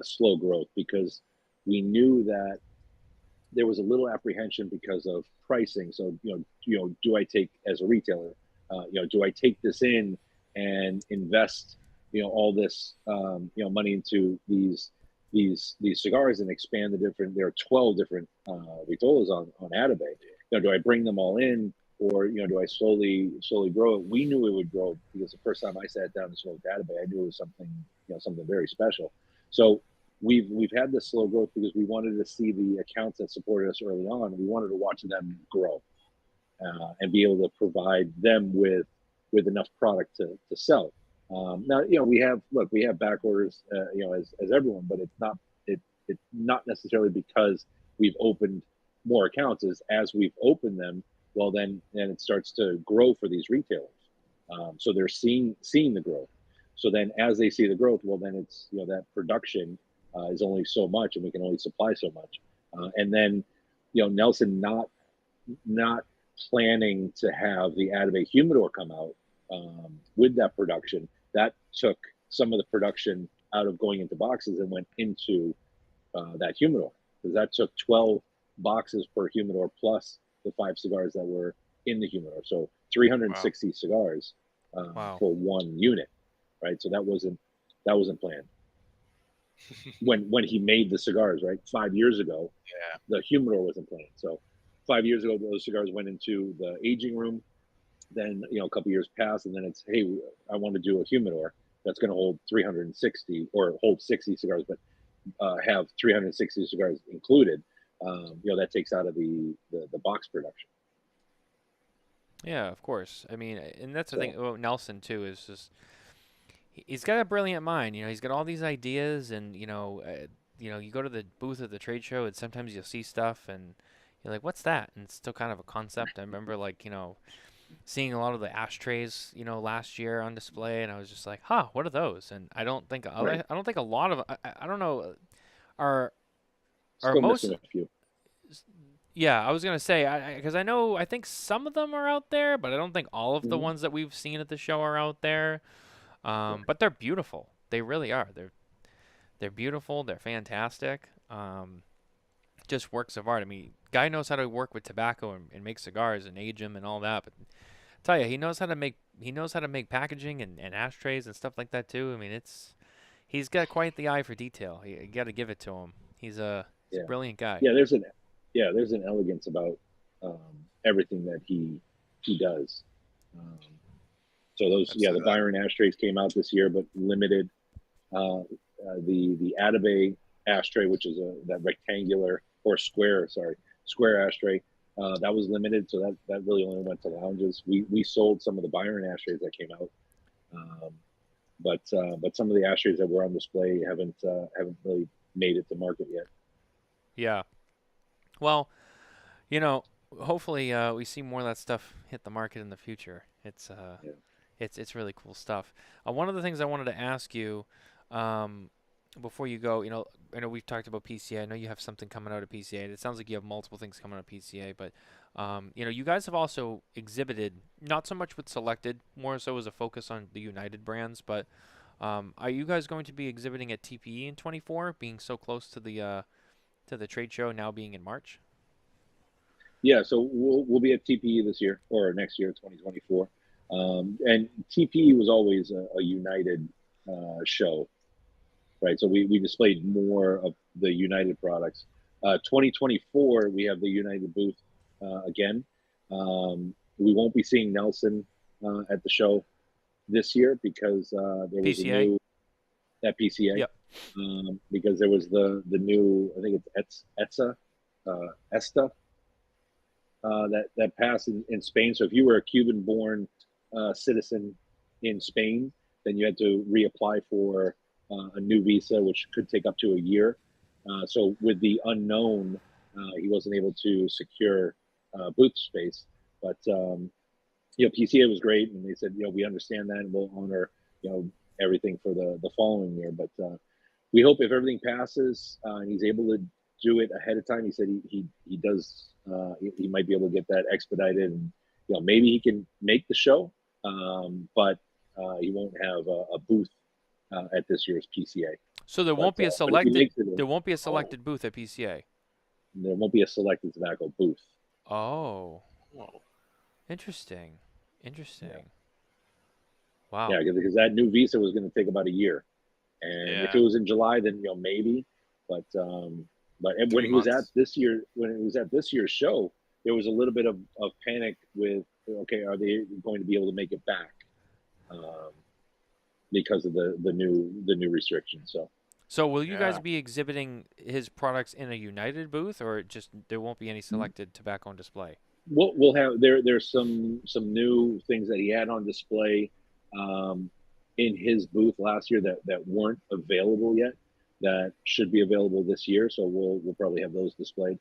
slow growth, because we knew that there was a little apprehension because of pricing. So do I take, as a retailer, do I take this in and invest all this money into these cigars and expand there are 12 different vitolas on Atabey. Do I bring them all in, or do I slowly grow it? We knew it would grow, because the first time I sat down and smoked Atabey, I knew it was something very special. So we've had this slow growth because we wanted to see the accounts that supported us early on. We wanted to watch them grow and be able to provide them with enough product to sell. Now we have back orders, as everyone, but it's not necessarily because we've opened more accounts. As we've opened them, well, then it starts to grow for these retailers. So they're seeing the growth. So then as they see the growth, well, then it's that production is only so much, and we can only supply so much. And then Nelson not planning to have the Atabey humidor come out with that production. That took some of the production out of going into boxes and went into that humidor, because that took 12 boxes per humidor plus the 5 cigars that were in the humidor. So 360 cigars for one unit, right? So that wasn't planned. when he made the cigars, right? 5 years ago, the humidor wasn't planned. So 5 years ago, those cigars went into the aging room. Then a couple years passed, and then it's, hey, I want to do a humidor that's going to hold 360 or hold 60 cigars, but have 360 cigars included. That takes out of the box production. Yeah, of course. I mean, and that's the So thing about Nelson too is just he's got a brilliant mind. He's got all these ideas, and you go to the booth at the trade show, and sometimes you'll see stuff, and you're like, "What's that?" And it's still kind of a concept. I remember like seeing a lot of the ashtrays, last year on display, and I was just like, "Huh, what are those?" And right, I don't think a lot of I don't know are still most. missing a few. Yeah, I was gonna say because I think some of them are out there, but I don't think all of the Mhm. ones that we've seen at the show are out there. But they're beautiful. They really are. They're beautiful. They're fantastic. Just works of art. I mean, guy knows how to work with tobacco and make cigars and age them and all that. But I tell you, he knows how to make packaging and ashtrays and stuff like that too. I mean, he's got quite the eye for detail. You got to give it to him. He's a Yeah, brilliant guy. yeah. There's an elegance about everything that he does. Um, so the Absolutely. Byron ashtrays came out this year, but limited. The Atabey ashtray, which is that rectangular or square ashtray, that was limited. So that really only went to lounges. We sold some of the Byron ashtrays that came out, um, but some of the ashtrays that were on display haven't really made it to market yet. Yeah. Well, you know, hopefully we see more of that stuff hit the market in the future. Yeah. It's really cool stuff. One of the things I wanted to ask you, um, before you go, I know we've talked about PCA. I know you have something coming out of PCA. It sounds like you have multiple things coming out of PCA, but you guys have also exhibited not so much with Selected, more so as a focus on the United brands. But are you guys going to be exhibiting at TPE in 24, being so close to the trade show now being in March? Yeah, so we'll be at TPE this year or next year, 2024. And TPE was always a United show, right? So we displayed more of the United products. 2024, we have the United booth again. We won't be seeing Nelson at the show this year because there was a PCA? new at PCA Yep. because there was the new, I think it's ESTA that passed in Spain. So if you were a Cuban-born citizen in Spain, then you had to reapply for a new visa, which could take up to a year. So with the unknown, he wasn't able to secure booth space. But PCA was great, and they said, we understand that, and we'll honor, everything for the following year. But we hope if everything passes and he's able to do it ahead of time. He said he does. He might be able to get that expedited, and maybe he can make the show, but he won't have a booth at this year's PCA. So there But won't be a but if he selected makes it, there won't be a selected booth at PCA. there won't be a selected tobacco booth. Oh, Whoa. interesting. Interesting. Yeah, Wow. yeah, because that new visa was going to take about a year, and if Yeah. it was in July, then maybe. But when 3 he was at months. this year's show, there was a little bit of panic with, okay, are they going to be able to make it back um, because of the new restrictions? So will you guys Yeah. be exhibiting his products in a United booth, or just there won't be any selected tobacco on display? we'll have there's some new things that he had on display um, in his booth last year that weren't available yet, that should be available this year. So we'll probably have those displayed.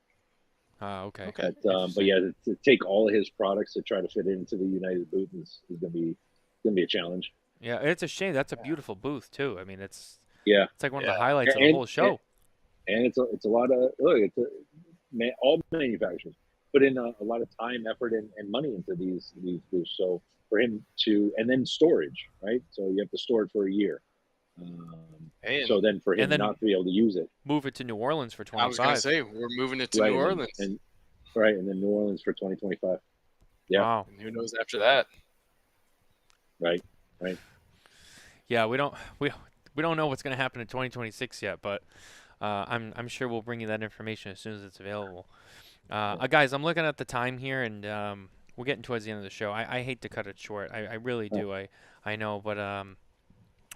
Ah, okay. Okay. But Interesting. yeah, to take all of his products to try to fit into the United booth is gonna be a challenge. Yeah, it's a shame. That's a Yeah. beautiful booth too. I mean, it's Yeah, it's like one of the Yeah. highlights of the and whole show. it's a lot of look. All manufacturers put in a lot of time, effort, and money into these booths. So for him to, and then storage, right? So you have to store it for a year. Hey, So and then for And him then not to be able to use it, move it to New Orleans for I was gonna 25. say we're moving it to right? New Orleans, And right, and then New Orleans for 2025. Yeah, Wow. and who knows after that? right, right. Yeah, we don't know what's going to happen in 2026 yet, but I'm sure we'll bring you that information as soon as it's available. Guys, I'm looking at the time here, and we're getting towards the end of the show. I hate to cut it short. I really do. I know, but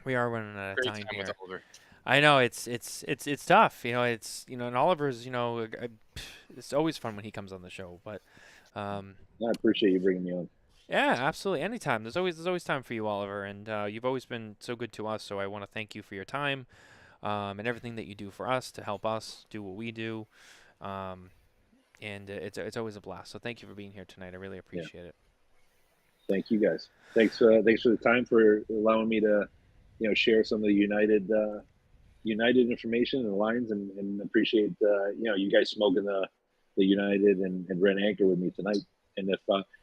we are running out of Great time time with here. Oliver. I know it's tough. And Oliver's. It's always fun when he comes on the show, but I appreciate you bringing me on. Yeah, absolutely. Anytime. There's always time for you, Oliver, and you've always been so good to us. So I want to thank you for your time and everything that you do for us to help us do what we do. Um, and it's always a blast. So thank you for being here tonight. I really Yeah. appreciate it. Thank you guys. Thanks for the time, for allowing me to, share some of the United information and lines, and appreciate you guys smoking the United and Red Anchor with me tonight. And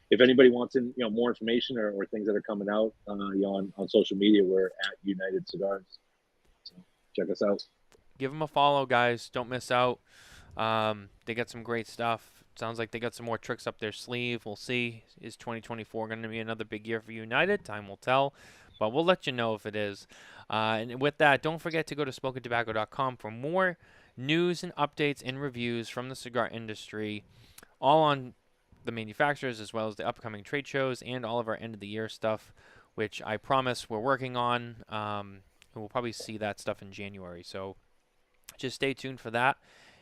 if anybody wants more information or things that are coming out on social media, we're at United Cigars. So check us out. Give them a follow, guys. Don't miss out. They got some great stuff. Sounds like they got some more tricks up their sleeve. We'll see. Is 2024 going to be another big year for United? Time will tell. But we'll let you know if it is. And with that, don't forget to go to SmokinTabacco.com for more news and updates and reviews from the cigar industry, all on the manufacturers as well as the upcoming trade shows and all of our end of the year stuff, which I promise we're working on. And we'll probably see that stuff in January. So just stay tuned for that.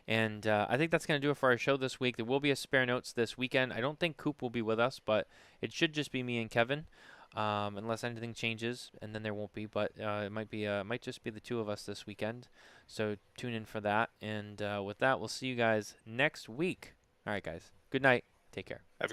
And I think that's going to do it for our show this week. There will be a spare notes this weekend. I don't think Coop will be with us, but it should just be me and Kevin, unless anything changes, and then there won't be. But it might just be the two of us this weekend. So tune in for that. And with that, we'll see you guys next week. All right, guys. Good night. Take care. Have a